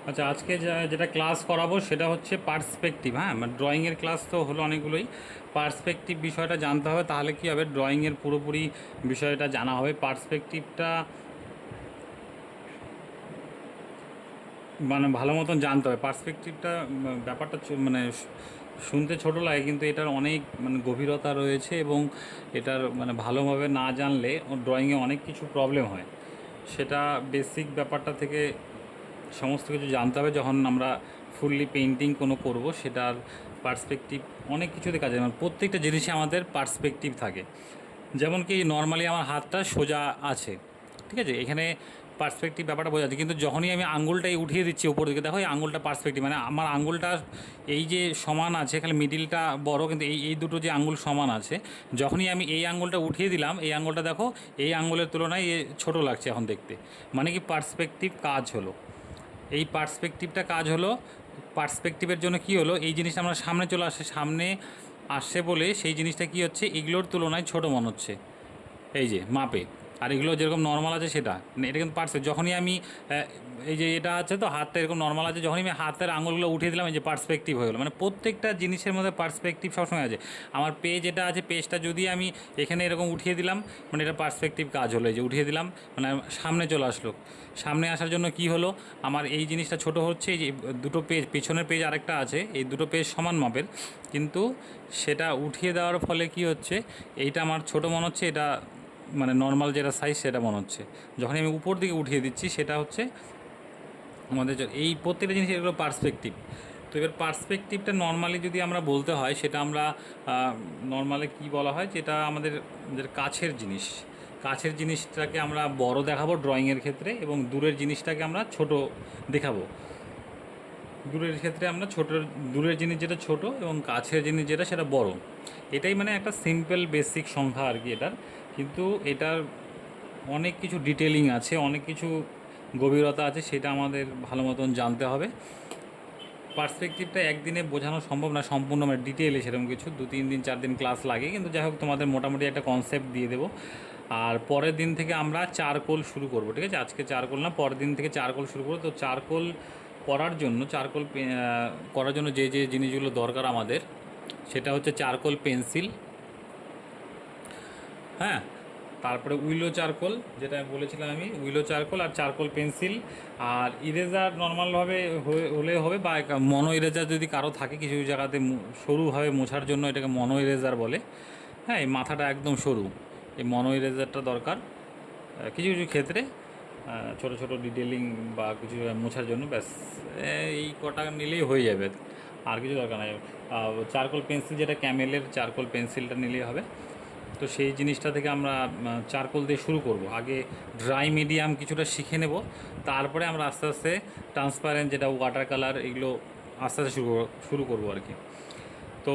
আচ্ছা, আজকে যেটা ক্লাস করাবো সেটা হচ্ছে পার্সপেক্টিভ। হ্যাঁ, মানে ড্রয়িংয়ের ক্লাস তো হলো অনেকগুলোই। পার্সপেক্টিভ বিষয়টা জানতে হবে, তাহলে কি হবে, ড্রয়িংয়ের পুরোপুরি বিষয়টা জানা হবে। পার্সপেক্টিভটা মানে ভালো মতন জানতে হবে। পার্সপেক্টিভটা ব্যাপারটা মানে শুনতে ছোটো লাগে, কিন্তু এটার অনেক মানে গভীরতা রয়েছে, এবং এটার মানে ভালোভাবে না জানলে ড্রয়িংয়ে অনেক কিছু প্রবলেম হয়। সেটা বেসিক ব্যাপারটা থেকে সমস্ত কিছু জানতে হবে। যখন আমরা ফুললি পেন্টিং কোনো করব, সেটার পার্সপেক্টিভ অনেক কিছুতে কাজে, মানে প্রত্যেকটা জিনিসে আমাদের পার্সপেক্টিভ থাকে। যেমন কি নর্মালি আমার হাতটা সোজা আছে, ঠিক আছে, এখানে পার্সপেক্টিভ ব্যাপারটা বোঝা যাচ্ছে, কিন্তু যখনই আমি আঙুলটাই উঠিয়ে দিচ্ছি উপর দিকে, দেখো এই আঙুলটা পার্সপেক্টিভ, মানে আমার আঙুলটা এই যে সমান আছে, খালি মিডিলটা বড়, কিন্তু এই এই দুটো যে আঙুল সমান আছে, যখনই আমি এই আঙুলটা উঠিয়ে দিলাম, এই আঙুলটা দেখো এই আঙুলের তুলনায় এ ছোটো লাগছে এখন দেখতে। মানে কি পার্সপেক্টিভ কাজ হলো, এই পার্সপেক্টিভটা কাজ হলো। পার্সপেক্টিভের জন্য কি হলো, এই জিনিসটা আমরা সামনে চলে আসে, সামনে আসছে বলে সেই জিনিসটা কি হচ্ছে, এগুলোর তুলনায় ছোট মনে হচ্ছে এই যে মাপে। আর এগুলো যেরকম নর্মাল আছে সেটা এটা কিন্তু পার্সপেক্ট। যখনই আমি এই যে এটা আছে তো হাতটা এরকম নর্মাল আছে, যখনই আমি হাতের আঙুলগুলো উঠিয়ে দিলাম, এই যে পার্সপেক্টিভ হয়ে গেলো। মানে প্রত্যেকটা জিনিসের মধ্যে পার্সপেক্টিভ সবসময় আছে। আমার পেজ এটা আছে, পেজটা যদি আমি এখানে এরকম উঠিয়ে দিলাম, মানে এটা পার্সপেক্টিভ কাজ হলো। এই যে উঠিয়ে দিলাম, মানে সামনে চলে আসলো। সামনে আসার জন্য কি হলো, আমার এই জিনিসটা ছোট হচ্ছে। এই যে দুটো পেজ, পিছনের পেজ আরেকটা আছে, এই দুটো পেজ সমান মাপের, কিন্তু সেটা উঠিয়ে দেওয়ার ফলে কি হচ্ছে, এইটা আমার ছোট মনে হচ্ছে, এটা মানে নর্মাল যেটা সাইজ সেটা মনে হচ্ছে। যখন আমি উপর দিকে উঠিয়ে দিচ্ছি, সেটা হচ্ছে আমাদের এই প্রত্যেকটা জিনিস, এগুলো পার্সপেক্টিভ। তো এবার পার্সপেক্টিভটা নর্মালি যদি আমরা বলতে হয়, সেটা আমরা নর্মালি কী বলা হয়, যেটা আমাদের কাছের জিনিস, কাছের জিনিসটাকে আমরা বড় দেখাবো ড্রয়িংয়ের ক্ষেত্রে, এবং দূরের জিনিসটাকে আমরা ছোট দেখাবো। দূরের ক্ষেত্রে আমরা ছোট, দূরের জিনিস যেটা ছোট এবং কাছের জিনিস যেটা সেটা বড়। এটাই মানে একটা সিম্পল বেসিক সংখ্যা আর কি এটার। কিন্তু এটার অনেক কিছু ডিটেলিং আছে, অনেক কিছু গভীরতা আছে, সেটা আমাদের ভালো মতন জানতে হবে। পার্সপেক্টিভটা একদিনে বোঝানো সম্ভব না সম্পূর্ণ, মানে ডিটেলে সেরকম কিছু 2-3 দিন 4 দিন ক্লাস লাগে, কিন্তু যাই হোক তোমাদের মোটামুটি একটা কনসেপ্ট দিয়ে দেবো। আর পরের দিন থেকে আমরা চারকোল শুরু করব, ঠিক আছে। আজকে চারকোল না, পরের দিন থেকে চারকোল শুরু করবো। তো চারকোল করার জন্য, চারকোল করার জন্য যে যে জিনিসগুলো দরকার আমাদের, সেটা হচ্ছে চারকোল পেন্সিল, হ্যাঁ, তারপরে উইলো চারকোল, যেটা বলেছিলাম আমি, উইলো চারকোল আর চারকোল পেন্সিল। আর ইরেজার নর্মালভাবে হলে হবে, বা মনো ইরেজার যদি কারো থাকে, কিছু কিছু জায়গাতে সরুভাবে মোছার জন্য এটাকে মনো ইরেজার বলে। হ্যাঁ, এই মাথাটা একদম সরু, এই মনো ইরেজারটা দরকার কিছু কিছু ক্ষেত্রে, ছোট ছোট ডিটেলিং বা কিছু মোছার জন্য। ব্যাস এই কটা নিলেই হয়ে যাবে, আর কিছু দরকার নাই। চারকোল পেন্সিল, যেটা ক্যামেলের চারকোল পেন্সিলটা নিলেই হবে। তো সেই জিনিসটা থেকে আমরা চারকোল দিয়ে শুরু করব। আগে ড্রাই মিডিয়াম কিছুটা শিখে নেব, তারপরে আমরা আস্তে আস্তে ট্রান্সপারেন্ট, যেটা ওয়াটার কালার, এগুলো আস্তে আস্তে শুরু করবো আর কি। তো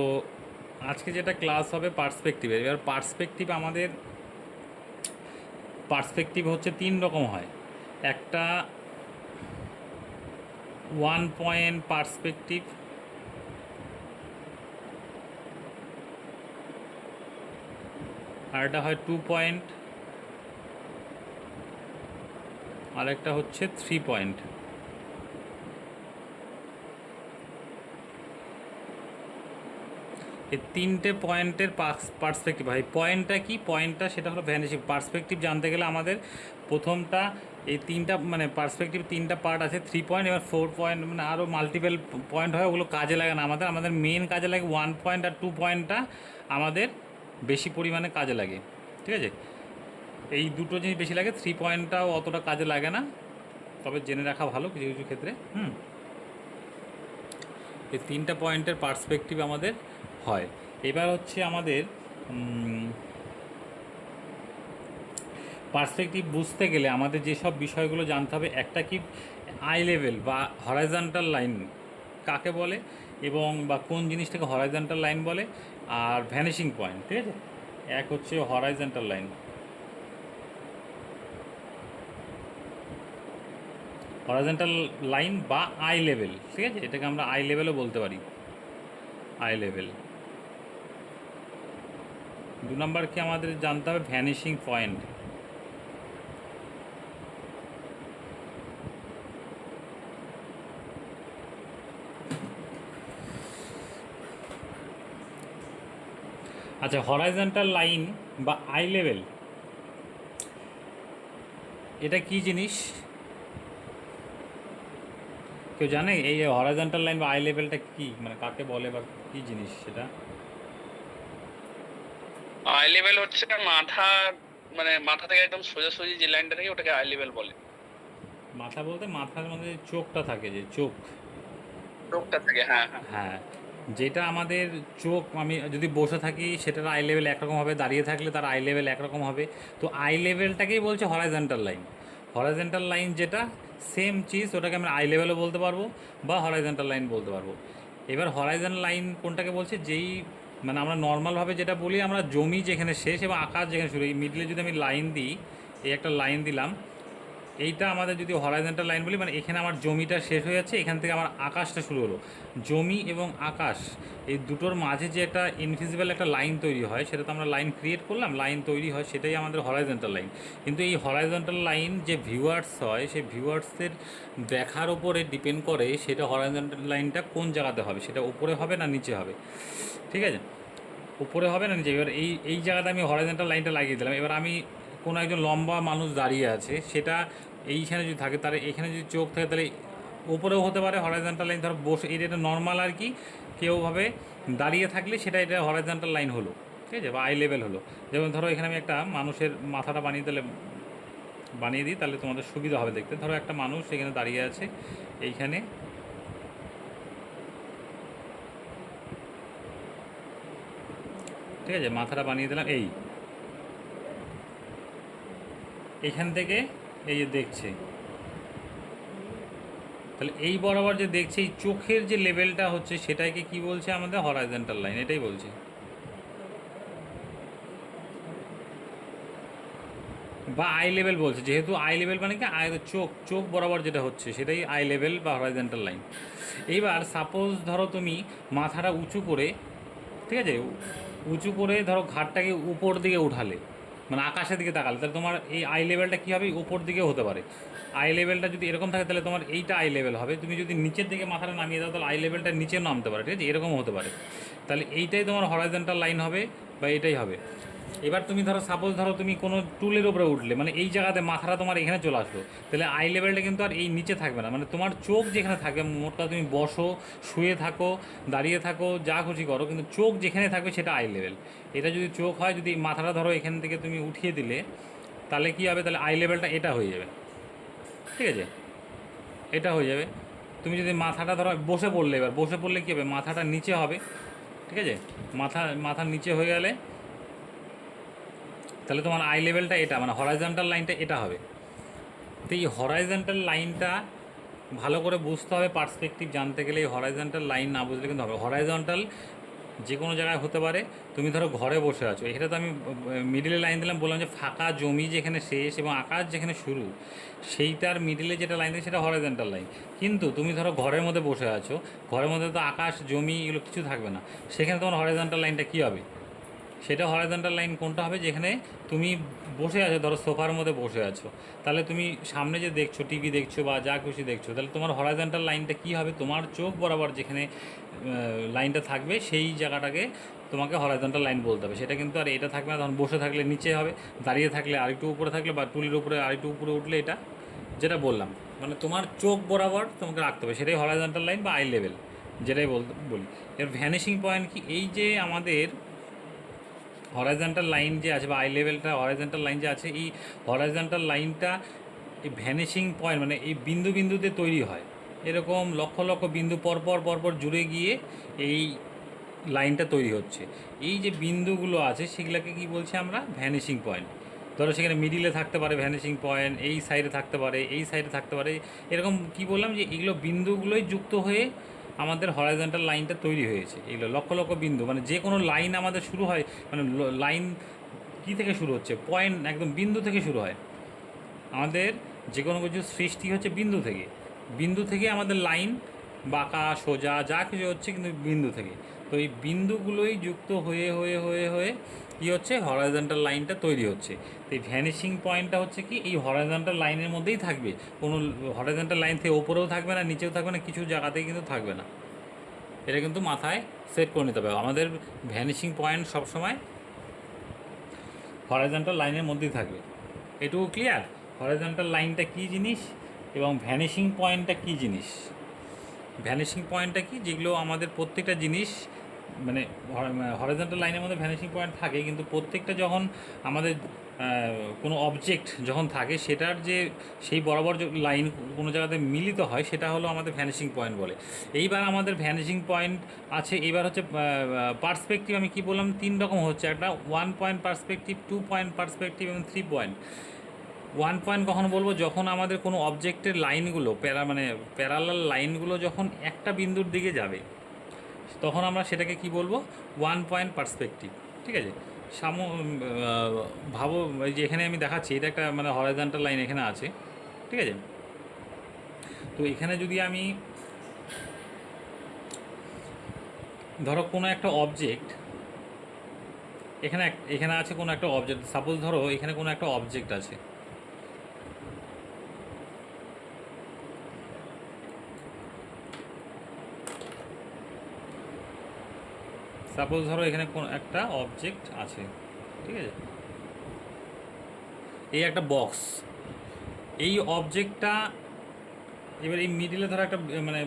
আজকে যেটা ক্লাস হবে পার্সপেক্টিভের। এবার পার্সপেক্টিভ হচ্ছে 3 রকম হয়। একটা 1 পয়েন্ট পার্সপেক্টিভ, আর একটা হয় 2 পয়েন্ট, আর একটা হচ্ছে 3 পয়েন্ট। এই 3টে পয়েন্টের পার্সপেক্টিভ হয়। পয়েন্টটা কি, পয়েন্টটা সেটা হলো ভ্যানিশিং। পার্সপেক্টিভ জানতে গেলে আমাদের প্রথমটা, এই তিনটা মানে পার্সপেক্টিভ 3টা পার্ট আছে, 3 পয়েন্ট, এবার 4 পয়েন্ট, মানে আরও মাল্টিপল পয়েন্ট হয়, ওগুলো কাজে লাগে না আমাদের। আমাদের মেন কাজে লাগে 1 পয়েন্ট আর 2 পয়েন্টটা আমাদের বেশি পরিমাণে কাজে লাগে, ঠিক আছে। এই দুটো জিনিস বেশি লাগে, 3 পয়েন্টটাও অতটা কাজে লাগে না, তবে জেনে রাখা ভালো কিছু কিছু ক্ষেত্রে। এই 3টা পয়েন্টের পার্সপেক্টিভ আমাদের হয়। এবার হচ্ছে আমাদের পার্সপেক্টিভ বুঝতে গেলে আমাদের যেসব বিষয়গুলো জানতে হবে, একটা কি, আই লেভেল বা হরাইজন্টাল লাইন কাকে বলে, এবং বা কোন জিনিসটাকে হরাইজন্টাল লাইন বলে, আর ভ্যানিশিং পয়েন্ট, ঠিক আছে। এক হচ্ছে হরাইজন্টাল লাইন, হরাইজন্টাল লাইন বা আই লেভেল, ঠিক আছে, এটাকে আমরা আই লেভেলও বলতে পারি, আই লেভেল। 2 নম্বর কি আমাদের জানতে হবে, ভ্যানিশিং পয়েন্ট। আচ্ছা, হরাইজন্টাল লাইন বা আই লেভেল এটা কি জিনিস কেউ জানে? এই হরাইজন্টাল লাইন বা আই লেভেলটা কি, মানে কাকে বলে বা কি জিনিস সেটা? আই লেভেল হচ্ছে মাথা, মানে মাথা থেকে একদম সোজাসুজি যে লাইনটা থাকে ওটাকে আই লেভেল বলে। মাথা বলতে মাথার মধ্যে যে চোখটা থাকে, যে চোখ। চোখটা থাকে, হ্যাঁ হ্যাঁ। হ্যাঁ, যেটা আমাদের চোখ, আমি যদি বসে থাকি সেটার আই লেভেল একরকম হবে, দাঁড়িয়ে থাকলে তার আই লেভেল একরকম হবে। তো আই লেভেলটাকেই বলছে হরাইজন্টাল লাইন। হরাইজন্টাল লাইন যেটা সেম চিজ, ওটাকে আমরা আই লেভেলও বলতে পারবো বা হরাইজন্টাল লাইন বলতে পারবো। এবার হরাইজন্টাল লাইন কোনটাকে বলছে? যেই মানে আমরা নর্মালভাবে যেটা বলি, আমরা জমি যেখানে শেষ এবং আকাশ যেখানে শুরু, এই মিডলে যদি আমি লাইন দিই, এই একটা লাইন দিলাম, এইটা আমাদের যদি হরাইজন্টাল লাইন বলি, মানে এখানে আমার জমিটা শেষ হয়ে যাচ্ছে, এখান থেকে আমার আকাশটা শুরু হলো। জমি এবং আকাশ এই দুটোর মাঝে যে একটা ইনভিজিবল একটা লাইন তৈরি হয়, সেটা তো আমরা লাইন ক্রিয়েট করলাম, লাইন তৈরি হয়, সেটাই আমাদের হরাইজন্টাল লাইন। কিন্তু এই হরাইজন্টাল লাইন যে ভিউয়ার্স হয়, সেই ভিউয়ার্সের দেখার উপরে ডিপেন্ড করে সেটা হরাইজন্টাল লাইনটা কোন জায়গাতে হবে, সেটা উপরে হবে না নিচে হবে। ঠিক আছে, উপরে হবে না নিচে। এবার এই এই জায়গাতে আমি হরাইজন্টাল লাইনটা লাগিয়ে দিলাম। এবার আমি কোনো একজন লম্বা মানুষ দাঁড়িয়ে আছে, সেটা এইখানে যদি থাকে, তাহলে এখানে যদি চোখ থাকে তাহলে উপরেও হতে পারে হরাইজন্টাল লাইন। ধরো বসে, এটা নর্মাল আর কি, কেউভাবে দাঁড়িয়ে থাকলে সেটা এটা হরাইজন্টাল লাইন হলো, ঠিক আছে, বা আই লেভেল হলো। যেমন ধরো এখানে আমি একটা মানুষের মাথাটা বানিয়ে দিই, তাহলে তোমাদের সুবিধা হবে দেখতে। ধরো একটা মানুষ এখানে দাঁড়িয়ে আছে, এইখানে, ঠিক আছে, মাথাটা বানিয়ে দিলাম এইখান থেকে, এই যে দেখছে, তাহলে এই বরাবর যে দেখছে, এই চোখের যে লেভেলটা হচ্ছে সেটাকে কি বলছে আমাদের? হরাইজন্টাল লাইন, এটাই বলছে। বা আই লেভেল বলছে, যেহেতু আই লেভেল মানে কি, চোখ চোখ বরাবর যেটা হচ্ছে সেটাই আই লেভেল বা হরাইজন্টাল লাইন। এইবার সাপোজ ধরো তুমি মাথাটা উঁচু করে, ঠিক আছে, উঁচু করে ধরো ঘাটটাকে উপর দিকে উঠালে, মানে আকাশের দিকে তাকালে, তাহলে তোমার এই আই লেভেলটা কী হবে? উপর দিকেও হতে পারে। আই লেভেলটা যদি এরকম থাকে তাহলে তোমার এইটা আই লেভেল হবে। তুমি যদি নিচের দিকে মাথাটা নামিয়ে দাও তাহলে আই লেভেলটা নিচে নামতে পারে, ঠিক আছে, এরকমও হতে পারে। তাহলে এইটাই তোমার হরাইজন্টাল লাইন হবে বা এটাই হবে। এবার তুমি ধরো সাপোজ ধরো তুমি কোনো টুলের উপরে উঠলে, মানে এই জায়গাতে মাথাটা তোমার এখানে চলে আসলো, তাহলে আই লেভেলটা কিন্তু আর এই নিচে থাকবে না, মানে তোমার চোখ যেখানে থাকবে, মোট কথা তুমি বসো, শুয়ে থাকো, দাঁড়িয়ে থাকো, যা খুশি করো, কিন্তু চোখ যেখানে থাকবে সেটা আই লেভেল। এটা যদি চোখ হয়, যদি মাথাটা ধরো এখান থেকে তুমি উঠিয়ে দিলে, তাহলে কী হবে? তাহলে আই লেভেলটা এটা হয়ে যাবে, ঠিক আছে, এটা হয়ে যাবে। তুমি যদি মাথাটা ধরো বসে পড়লে, এবার বসে পড়লে কী হবে? মাথাটা নিচে হবে, ঠিক আছে, মাথার নিচে হয়ে গেলে তাহলে তোমার আই লেভেলটা এটা, মানে হরাইজন্টাল লাইনটা এটা হবে। তো এই হরাইজন্টাল লাইনটা ভালো করে বুঝতে হবে, পার্সপেক্টিভ জানতে গেলে এই হরাইজন্টাল লাইন না বুঝলে কিন্তু হবে। হরাইজন্টাল যে কোনো জায়গায় হতে পারে। তুমি ধরো ঘরে বসে আছো, এখানে তো আমি মিডিলে লাইন দিলাম, বললাম যে ফাঁকা জমি যেখানে শেষ এবং আকাশ যেখানে শুরু, সেইটার মিডিলে যেটা লাইন দেয় সেটা হরাইজন্টাল লাইন। কিন্তু তুমি ধরো ঘরের মধ্যে বসে আছো, ঘরের মধ্যে তো আকাশ জমি এগুলো কিছু থাকবে না, সেখানে তোমার হরাইজন্টাল লাইনটা কী হবে? সেটা হরাইজন্টাল লাইন কোনটা হবে? যেখানে তুমি বসে আছো, ধরো সোফার মধ্যে বসে আছো, তাহলে তুমি সামনে যে দেখছো, টিভি দেখছো বা যা খুশি দেখছো, তাহলে তোমার হরাইজন্টাল লাইনটা কী হবে? তোমার চোখ বরাবর যেখানে লাইনটা থাকবে সেই জায়গাটাকে তোমাকে হরাইজন্টাল লাইন বলতে হবে। সেটা কিন্তু আর এটা থাকবে না, তখন বসে থাকলে নিচে হবে, দাঁড়িয়ে থাকলে আরেকটু উপরে থাকলে, বা টুলের উপরে আরেকটু উপরে উঠলে, এটা যেটা বললাম, মানে তোমার চোখ বরাবর তোমাকে রাখতে হবে, সেটাই হরাইজন্টাল লাইন বা আই লেভেল, যেটাই বলি। এর ভ্যানিশিং পয়েন্ট কি? এই যে আমাদের হরাইজন্টাল লাইন যে আছে বা আই লেভেলটা, হরাইজন্টাল লাইন যে আছে, এই হরাইজন্টাল লাইনটা এই ভ্যানিশিং পয়েন্ট, মানে এই বিন্দু বিন্দুতে তৈরি হয়, এরকম লক্ষ লক্ষ বিন্দু পরপর পরপর জুড়ে গিয়ে এই লাইনটা তৈরি হচ্ছে। এই যে বিন্দুগুলো আছে সেগুলোকে কি বলছি আমরা? Vanishing point. ধরো সেখানে মিডিলে থাকতে পারে ভ্যানিশিং পয়েন্ট, এই সাইডে থাকতে পারে, এই সাইডে থাকতে পারে, এরকম কি বললাম যে এগুলো বিন্দুগুলোই যুক্ত হয়ে আমাদের হরাইজন্টাল লাইনটা তৈরি হয়েছে। এগুলো লক্ষ লক্ষ বিন্দু, মানে যে কোনো লাইন আমাদের শুরু হয়, মানে লাইন কী থেকে শুরু হচ্ছে? পয়েন্ট, একদম বিন্দু থেকে শুরু হয়। আমাদের যে কোনো কিছু সৃষ্টি হচ্ছে বিন্দু থেকে, বিন্দু থেকে আমাদের লাইন বাঁকা সোজা যা কিছু হচ্ছে কিন্তু বিন্দু থেকে। তো এই বিন্দুগুলোই যুক্ত হয়ে হয়ে হয়ে হয়ে কী হচ্ছে? হরাইজন্টাল লাইনটা তৈরি হচ্ছে। তো এই ভ্যানিশিং পয়েন্টটা হচ্ছে কি, এই হরাইজন্টাল লাইনের মধ্যেই থাকবে। কোনো হরাইজন্টাল লাইন থেকে ওপরেও থাকবে না, নিচেও থাকবে না, কিছু জায়গাতেই কিন্তু থাকবে না। এটা কিন্তু মাথায় সেট করে নিতে হবে। আমাদের ভ্যানিশিং পয়েন্ট সবসময় হরাইজন্টাল লাইনের মধ্যেই থাকবে। এটুকু ক্লিয়ার? হরাইজন্টাল লাইনটা কী জিনিস এবং ভ্যানিশিং পয়েন্টটা কী জিনিস। ভ্যানিশিং পয়েন্টটা কি, যেগুলো আমাদের প্রত্যেকটা জিনিস মানে হরাইজন্টাল লাইনের মধ্যে ভ্যানিশিং পয়েন্ট থাকে, কিন্তু প্রত্যেকটা যখন আমাদের কোনো অবজেক্ট যখন থাকে সেটার যে সেই বরাবর যে লাইন কোনো জায়গাতে মিলিত হয় সেটা হলো আমাদের ভ্যানিশিং পয়েন্ট বলে। এইবার আমাদের ভ্যানিশিং পয়েন্ট আছে। এবার হচ্ছে পার্সপেক্টিভ, আমি কি বললাম 3 রকম হচ্ছে, একটা 1 পয়েন্ট পার্সপেক্টিভ, 2 পয়েন্ট পার্সপেক্টিভ এবং 3 পয়েন্ট। 1 পয়েন্ট কখন বলবো, যখন আমাদের কোনো অবজেক্টের লাইনগুলো প্যারালাল লাইনগুলো যখন একটা বিন্দুর দিকে যাবে তখন আমরা সেটাকে কি বলবো, 1 পয়েন্ট পার্সপেক্টিভ। ঠিক আছে? ভাবো এই যে এখানে আমি দেখাচ্ছি, এটা একটা মানে হরাইজন্টাল লাইন এখানে আছে। ঠিক আছে? তো এখানে যদি আমি ধরো কোনো একটা অবজেক্ট এখানে আছে, কোনো একটা অবজেক্ট, সাপোজ ধরো এখানে কোনো একটা অবজেক্ট আছে। সাপোজ ধরো এখানে কোন একটা অবজেক্ট আছে। ঠিক আছে? এই একটা বক্স, এই অবজেক্টটা এবার এই মিডিলে ধরো একটা মানে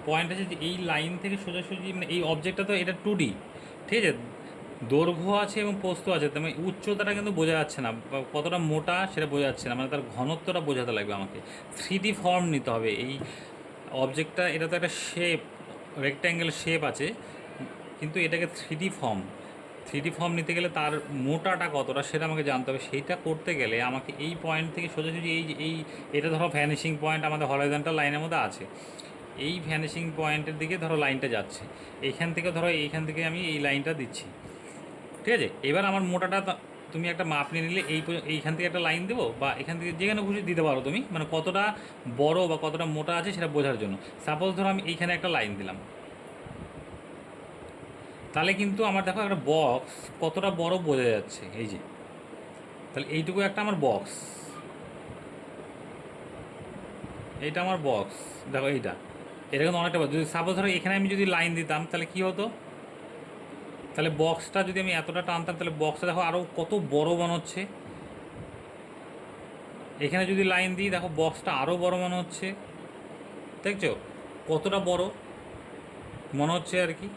পয়েন্ট আছে যে এই লাইন থেকে সোজাসুজি মানে এই অবজেক্টটা তো এটা 2D। ঠিক আছে? দৈর্ঘ্য আছে এবং প্রস্থ আছে, মানে উচ্চতাটা কিন্তু বোঝা যাচ্ছে না, বা কতটা মোটা সেটা বোঝা যাচ্ছে না, মানে তার ঘনত্বটা বোঝাতে লাগবে আমাকে। 3D ফর্ম নিতে হবে এই অবজেক্টটা। এটা তো একটা শেপ, রেক্ট্যাঙ্গেল শেপ আছে, কিন্তু এটাকে 3D ফর্ম নিতে গেলে তার মোটাটা কতটা সেটা আমাকে জানতে হবে। সেইটা করতে গেলে আমাকে এই পয়েন্ট থেকে সোজাসুজি এই এটা ধরো ভ্যানিশিং পয়েন্ট আমাদের হরাইজন্টাল লাইনের মধ্যে আছে। এই ভ্যানিশিং পয়েন্টের দিকে ধরো লাইনটা যাচ্ছে, এইখান থেকে ধরো এইখান থেকে আমি এই লাইনটা দিচ্ছি। ঠিক আছে? এবার আমার মোটাটা তুমি একটা মাপ নিয়ে নিলে এইখান থেকে একটা লাইন দেবো, বা এখান থেকে যেখানে খুশি দিতে পারো তুমি, মানে কতটা বড় বা কতটা মোটা আছে সেটা বোঝার জন্য। সাপোজ ধরো আমি এইখানে একটা লাইন দিলাম, তাহলে কিন্তু আমার দেখো একটা বক্স কতটা বড় বোঝা যাচ্ছে। এই যে তাহলে এইটুকু একটা আমার বক্স, এইটা আমার বক্স। দেখো এটা কিন্তু অনেকটা বড়। যদি সাপোজ ধরো এখানে আমি যদি লাইন দিতাম তাহলে কী হতো, তাহলে বক্সটা যদি আমি এতটা টানতাম তাহলে বক্সটা দেখো আরও কত বড় মনে হচ্ছে। এখানে যদি লাইন দিই দেখো বক্সটা আরও বড় মনে হচ্ছে। দেখছো কতটা বড় মনে হচ্ছে আর কি,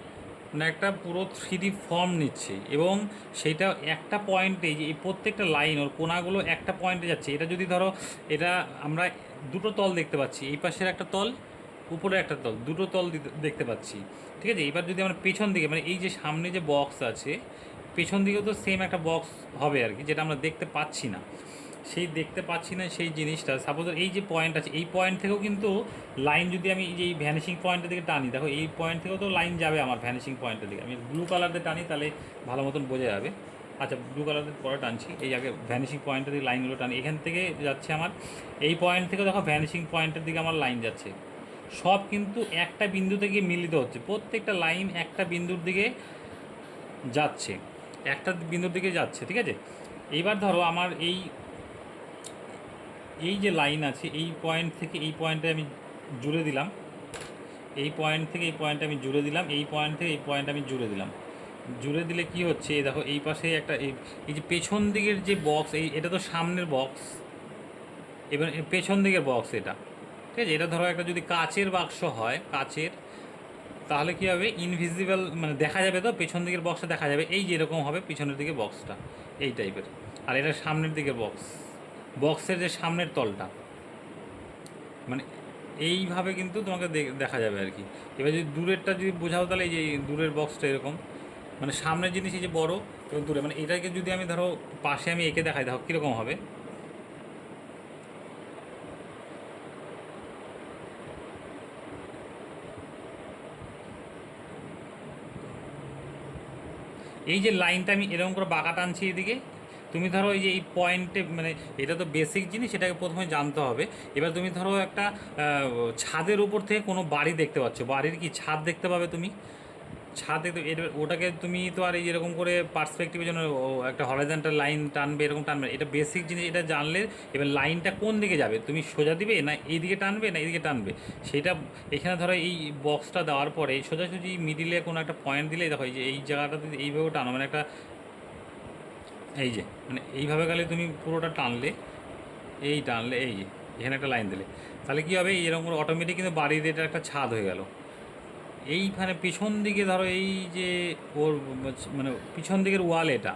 মানে একটা পুরো 3D ফর্ম নিচ্ছে। এবং সেইটা একটা পয়েন্টে, যে এই প্রত্যেকটা লাইন ওর কোণাগুলো একটা পয়েন্টে যাচ্ছে। এটা যদি ধরো এটা আমরা দুটো তল দেখতে পাচ্ছি, এই পাশের একটা তল, উপরে একটা তল, দুটো তল দেখতে পাচ্ছি। ঠিক আছে? এবার যদি আমরা পেছন দিকে, মানে এই যে সামনে যে বক্স আছে পেছন দিকেও তো সেম একটা বক্স হবে আর কি, যেটা আমরা দেখতে পাচ্ছি না। সেই জিনিসটা সাপোজ এই যে পয়েন্ট আছে, এই পয়েন্ট থেকেও কিন্তু লাইন যদি আমি এই যে এই ভ্যানিশিং পয়েন্টের দিকে টানি, দেখো এই পয়েন্ট থেকেও তো লাইন যাবে আমার ভ্যানিশিং পয়েন্টের দিকে। আমি ব্লু কালার দিয়ে টানি তাহলে ভালো মতন বোঝা যাবে। আচ্ছা, ব্লু কালার দিয়ে পরে টানছি, এই আগে ভ্যানিশিং পয়েন্টের দিকে লাইনগুলো টানি। এখান থেকে যাচ্ছে আমার এই পয়েন্ট থেকে, দেখো ভ্যানিশিং পয়েন্টের দিকে আমার লাইন যাচ্ছে। সব কিন্তু একটা বিন্দুতে গিয়ে মিলিত হচ্ছে, প্রত্যেকটা লাইন একটা বিন্দুর দিকে যাচ্ছে, একটা বিন্দুর দিকে যাচ্ছে। ঠিক আছে? এইবার ধরো আমার এই যে লাইন আছে, এই পয়েন্ট থেকে এই পয়েন্টে আমি জুড়ে দিলাম, এই পয়েন্ট থেকে এই পয়েন্টে আমি জুড়ে দিলাম, এই পয়েন্ট থেকে এই পয়েন্ট আমি জুড়ে দিলাম। জুড়ে দিলে কি হচ্ছে, এই দেখো এই পাশে একটা এই যে পেছন দিকের যে বক্স, এটা তো সামনের বক্স, এবার পেছন দিকের বক্স এটা। ঠিক আছে? এটা ধরো একটা যদি কাচের বাক্স হয়, কাচের, তাহলে কী হবে, ইনভিজিবল মানে দেখা যাবে, তো পেছন দিকের বক্সটা দেখা যাবে, এই যে এরকম হবে পিছনের দিকে বক্সটা, এই টাইপের। আর এটা সামনের দিকে বক্সের যে সামনের তলটা, মানে এইভাবে কিন্তু তোমাকে দেখা যাবে আর কি। এবার যদি দূরেরটা যদি বোঝাও তাহলে এই যে দূরের বক্সটা এরকম, মানে সামনের জিনিস এই যে বড় এবং দূরে, মানে এটাকে যদি আমি ধরো পাশে আমি এঁকে দেখাই, দেখো কীরকম হবে। এই যে লাইনটা আমি এরকম করে বাঁকা টানছি এদিকে, তুমি ধরো এই যে এই পয়েন্টে, মানে এটা তো বেসিক জিনিস, এটাকে প্রথমে জানতে হবে। এবার তুমি ধরো একটা ছাদের উপর থেকে কোনো বাড়ি দেখতে পাচ্ছ, বাড়ির কি ছাদ দেখতে পাবে তুমি, ছাদ দেখতে, ওটাকে তুমি তো আর এই এরকম করে পার্সপেক্টিভের জন্য একটা হরাইজন্টাল লাইন টানবে, এরকম টানবে, এটা বেসিক জিনিস, এটা জানলে এবার লাইনটা কোন দিকে যাবে, তুমি সোজা দিবে না এইদিকে টানবে না এইদিকে টানবে সেটা। এখানে ধরো এই বক্সটা দেওয়ার পরে সোজাসুজি মিডিলে কোনো একটা পয়েন্ট দিলে দেখো এই যে এই জায়গাটাতে এইভাবে টানো, মানে একটা এই যে মানে এইভাবে গেলে তুমি পুরোটা টানলে, এই টানলে, এই যে এখানে একটা লাইন দিলে, তাহলে কী হবে, এরকম করে অটোমেটিক কিন্তু বাড়ির এটা একটা ছাদ হয়ে গেল। এইখানে পিছন দিকে ধরো এই যে ওর মানে পিছন দিকের ওয়াল, এটা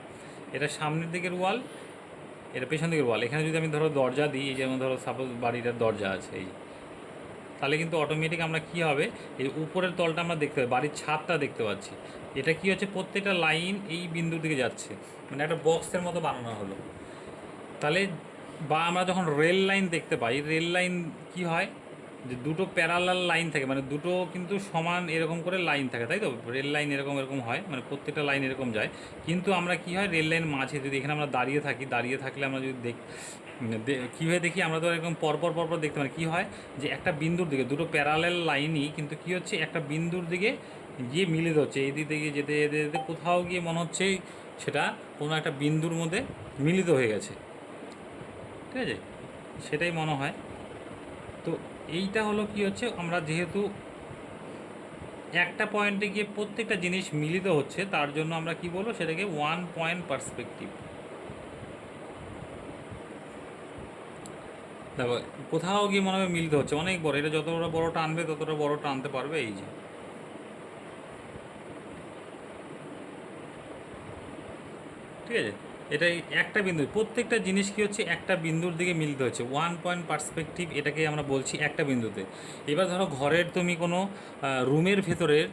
এটা সামনের দিকের ওয়াল, এটা পেছন দিকের ওয়াল। এখানে যদি আমি ধরো দরজা দিই, এই যেমন ধরো সাপোজ বাড়িটার দরজা আছে এই, তাহলে কিন্তু অটোমেটিক আমরা কী হবে, এই উপরের তলটা আমরা দেখতে পাই, বাড়ির ছাদটা দেখতে পাচ্ছি। এটা কী হচ্ছে, প্রত্যেকটা লাইন এই বিন্দুর দিকে যাচ্ছে, মানে একটা বক্সের মতো বানানো হলো। তাহলে বা আমরা যখন রেল লাইন দেখতে পাই, রেল লাইন কি হয়, যে দুটো প্যারালাল লাইন থাকে, মানে দুটো কিন্তু সমান এরকম করে লাইন থাকে, তাই তো রেল লাইন এরকম এরকম হয়, মানে প্রত্যেকটা লাইন এরকম যায়। কিন্তু আমরা কি হয়, রেল লাইন মাঝে যদি এখানে আমরা দাঁড়িয়ে থাকি, দাঁড়িয়ে থাকলে আমরা যদি কীভাবে দেখি, আমরা তো এরকম পরপর পরপর দেখতে পারি, কী হয় যে একটা বিন্দুর দিকে দুটো প্যারালাল লাইনই কিন্তু কী হচ্ছে, একটা বিন্দুর দিকে গিয়ে মিলিত হচ্ছে, এই দিক থেকে যেতে যেতে যেতে কোথাও গিয়ে মনে হচ্ছে সেটা কোনো একটা বিন্দুর মধ্যে মিলিত হয়ে গেছে, ঠিক আছে, সেটাই মনে হয়। তো এইটা হলো কি হচ্ছে, আমরা যেহেতু একটা পয়েন্টে গিয়ে প্রত্যেকটা জিনিস মিলিত হচ্ছে, তার জন্য আমরা কি বলবো, সেটাকে ওয়ান পয়েন্ট পার্সপেক্টিভ। দেখো কোথাও গিয়ে মনে হবে মিলিত হচ্ছে, অনেক বড়, এটা যতটা বড় টানবে ততটা বড় টানতে পারবে, এই যে ঠিক আছে। এটাই একটা বিন্দু, প্রত্যেকটা জিনিস কী হচ্ছে, একটা বিন্দুর দিকে মিলিত হচ্ছে, ওয়ান পয়েন্ট পার্সপেক্টিভ, এটাকে আমরা বলছি একটা বিন্দুতে। এবার ধরো ঘরের তুমি কোনো রুমের ভেতরের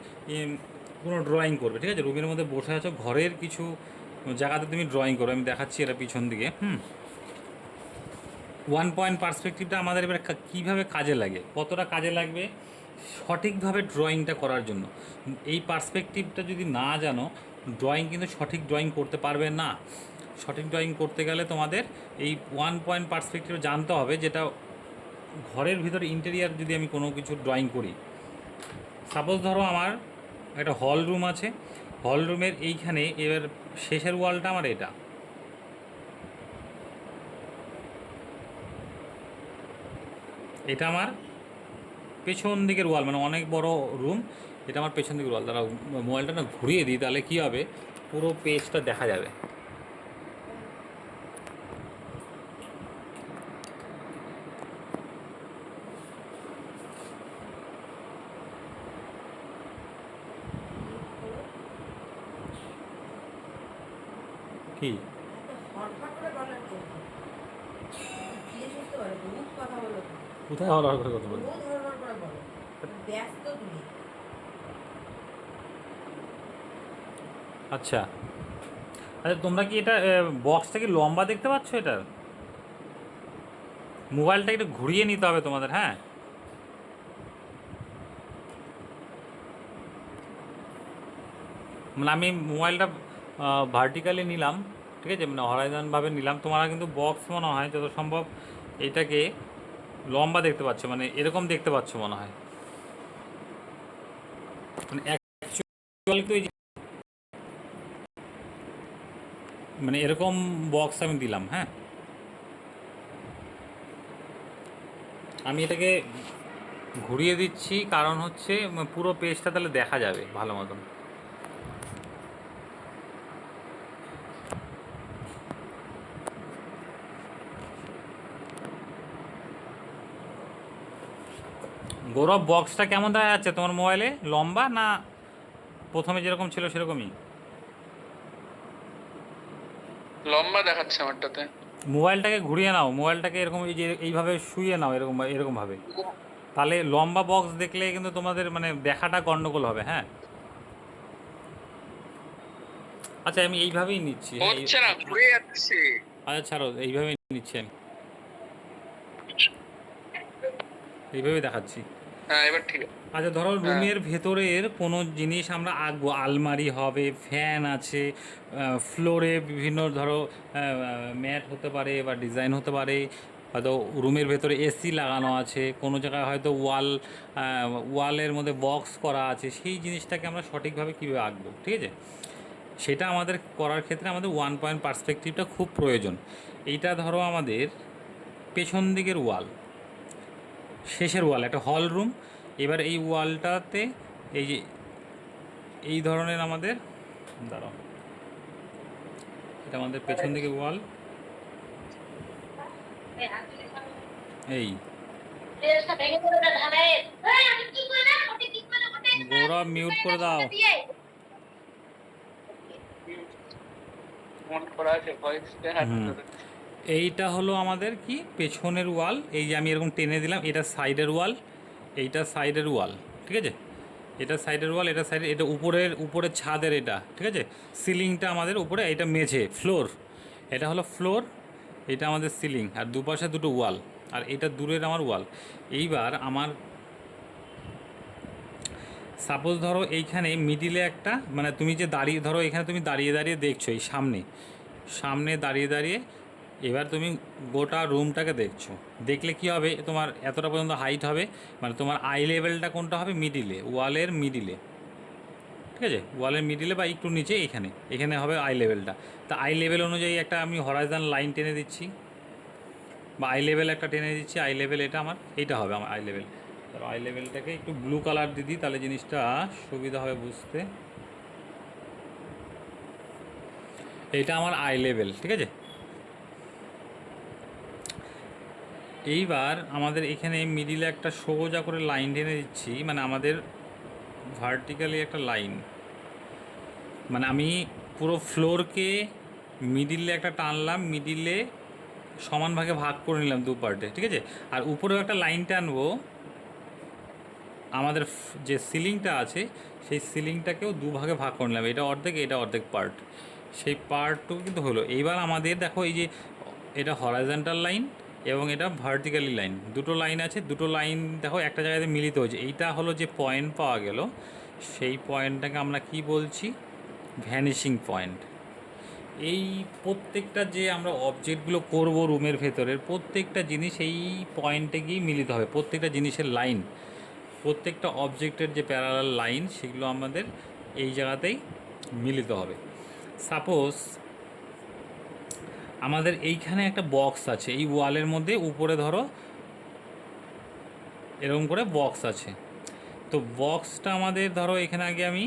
কোনো ড্রয়িং করবে, ঠিক আছে, রুমের মধ্যে বসে আছো, ঘরের কিছু জায়গাতে তুমি ড্রয়িং করবে, আমি দেখাচ্ছি এটা পিছন দিকে। ওয়ান পয়েন্ট পার্সপেক্টিভটা আমাদের এবার কীভাবে কাজে লাগে, কতটা কাজে লাগবে সঠিকভাবে ড্রয়িংটা করার জন্য। এই পার্সপেক্টিভটা যদি না জানো, ড্রয়িং কিন্তু সঠিক ড্রয়িং করতে পারবে না। সঠিক ড্রয়িং করতে গেলে তোমাদের এই ওয়ান পয়েন্ট পার্সপেক্টিভ জানতে হবে, যেটা ঘরের ভিতরে ইন্টেরিয়ার যদি আমি কোনো কিছু ড্রয়িং করি, সাপোজ ধরো আমার একটা হল রুম আছে, হল রুমের এইখানে এবার শেষের ওয়ালটা আমার এটা, এটা আমার পেছন দিকের ওয়াল, মানে অনেক বড় রুম, এটা আমার পেছন দিকের ওয়াল। তারা মোবাইলটা না ঘুরিয়ে দিই, তাহলে কী হবে, পুরো পেজটা দেখা যাবে। কি কোথায় হওয়ার করে কথা বলি? আচ্ছা আচ্ছা, তোমরা কি এটা বক্সটা কি লম্বা দেখতে পাচ্ছ? এটার মোবাইলটা একটু ঘুরিয়ে নিতে হবে তোমাদের, হ্যাঁ। মানে আমি মোবাইলটা ভার্টিক্যালি নিলাম, ঠিক আছে, মানে হরাইজনভাবে নিলাম, তোমরা কিন্তু বক্স মনে হয় যত সম্ভব এটাকে লম্বা দেখতে পাচ্ছ, মানে এরকম দেখতে পাচ্ছ মনে হয়, মানে অ্যাকচুয়ালি তো মানে এরকম বক্স আমি দিলাম, হ্যাঁ। আমি এটাকে ঘুরিয়ে দিচ্ছি, কারণ হচ্ছে পুরো পেজটা তাহলে দেখা যাবে ভালো মতন। গৌরব, বক্সটা কেমন দেখা যাচ্ছে তোমার মোবাইলে, লম্বা না প্রথমে যেরকম ছিল সেরকমই? লম্বা দেখাচ্ছে আমারটাতে। মোবাইলটাকে ঘুরিয়ে নাও, মোবাইলটাকে এরকম এই যে এইভাবে শুয়ে নাও, এরকম এরকমভাবে, তাহলে লম্বা বক্স দেখলে কিন্তু তোমাদের মানে দেখাটা গন্ডগোল হবে, হ্যাঁ। আচ্ছা আমি এইভাবেই নিচ্ছি, হ্যাঁ। হচ্ছে না, ঘুরে যাচ্ছে। আচ্ছা ছাড়ো, এইভাবেই নিচ্ছি আমি, এইভাবেই দেখাচ্ছি। হ্যাঁ এবার ঠিক আছে। আচ্ছা ধরো হ্যাঁ রুমের ভেতরের কোনো জিনিস আমরা আঁকবো, আলমারি হবে, ফ্যান আছে, ফ্লোরে বিভিন্ন ধরো ম্যাট হতে পারে বা ডিজাইন হতে পারে, হয়তো রুমের ভেতরে এসি লাগানো আছে, কোনো জায়গায় হয়তো ওয়ালের মধ্যে বক্স করা আছে, সেই জিনিসটাকে আমরা সঠিকভাবে কীভাবে আঁকবো, ঠিক আছে, সেটা আমাদের করার ক্ষেত্রে আমাদের ওয়ান পয়েন্ট পার্সপেক্টিভটা খুব প্রয়োজন। এইটা ধরো আমাদের পেছন দিকের ওয়াল, শেষের ওয়াল, একটা হল রুম। এবার এই ওয়ালটাতে এই যে এই ধরনের আমাদের, দাঁড়াও, এটা আমাদের পেছন দিকে ওয়াল। এই গৌরব মিউট করে দাও। ফোন করা আছে ভয়েসে হুম, এইটা হলো আমাদের কি পেছনের ওয়াল। এই যে আমি এরকম টেনে দিলাম, এটা সাইডের ওয়াল, এইটা সাইডের ওয়াল, ঠিক আছে? এটা সাইডের ওয়াল, এটা সাইডের, এটা উপরের ছাদের, এটা ঠিক আছে? সিলিংটা আমাদের উপরে, এটা মেঝে ফ্লোর, এটা হলো ফ্লোর, এটা আমাদের সিলিং, আর দুপাশে দুটো ওয়াল, আর এটা দূরের আমার ওয়াল। এইবার আমার সাপোজ ধরো এইখানে মিডিলে একটা, মানে তুমি যে দাঁড়িয়ে, ধরো এখানে তুমি দাঁড়িয়ে দাঁড়িয়ে দেখছো, এই সামনে সামনে দাঁড়িয়ে দাঁড়িয়ে এবার তুমি গোটা রুমটাকে দেখছো। দেখলে কি হবে, তোমার এতটা পর্যন্ত হাইট হবে, মানে তোমার আই লেভেলটা কোনটা হবে, মিডিলে, ওয়ালের মিডিলে, ঠিক আছে? ওয়ালের মিডিলে বা একটু নিচে, এখানে এখানে হবে আই লেভেলটা। তা আই লেভেল অনুযায়ী একটা আমি হরাইজন লাইন টেনে দিচ্ছি, বা আই লেভেল একটা টেনে দিচ্ছি। আই লেভেল এটা আমার, এইটা হবে আমার আই লেভেল। তারপর আই লেভেলটাকে একটু ব্লু কালার দিয়ে দিই, তাহলে জিনিসটা সুবিধা হবে বুঝতে। এইটা আমার আই লেভেল, ঠিক আছে? এইবার আমাদের এখানে মিডিলে একটা সোজা করে লাইন টেনে দিচ্ছি, মানে আমাদের ভার্টিক্যালি একটা লাইন, মানে আমি পুরো ফ্লোরকে মিডিলে একটা টানলাম, মিডিলে সমান ভাগে ভাগ করে নিলাম দু পার্টে, ঠিক আছে? আর উপরেও একটা লাইন টানবো, আমাদের যে সিলিংটা আছে সেই সিলিংটাকেও দুভাগে ভাগ করে নিলাম, এটা অর্ধেক এটা অর্ধেক পার্ট, সেই পার্টটুকু কিন্তু হলো। এইবার আমাদের দেখো এই যে এটা হরাইজন্টাল লাইন এবং এটা ভার্টিক্যালি লাইন, দুটো লাইন আছে, দুটো লাইন দেখো একটা জায়গাতে মিলিত হয়েছে। এইটা হলো যে পয়েন্ট পাওয়া গেল, সেই পয়েন্টটাকে আমরা কি বলছি, ভ্যানিশিং পয়েন্ট। এই প্রত্যেকটা যে আমরা অবজেক্টগুলো করব রুমের ভেতরের প্রত্যেকটা জিনিস এই পয়েন্টে গিয়ে মিলিত হবে, প্রত্যেকটা জিনিসের লাইন, প্রত্যেকটা অবজেক্টের যে প্যারালাল লাইন সেগুলো আমাদের এই জায়গাতেই মিলিত হবে। সাপোজ আমাদের এইখানে একটা বক্স আছে, এই ওয়ালের মধ্যে উপরে ধরো এরকম করে বক্স আছে, তো বক্সটা আমাদের ধরো এখানে আগে আমি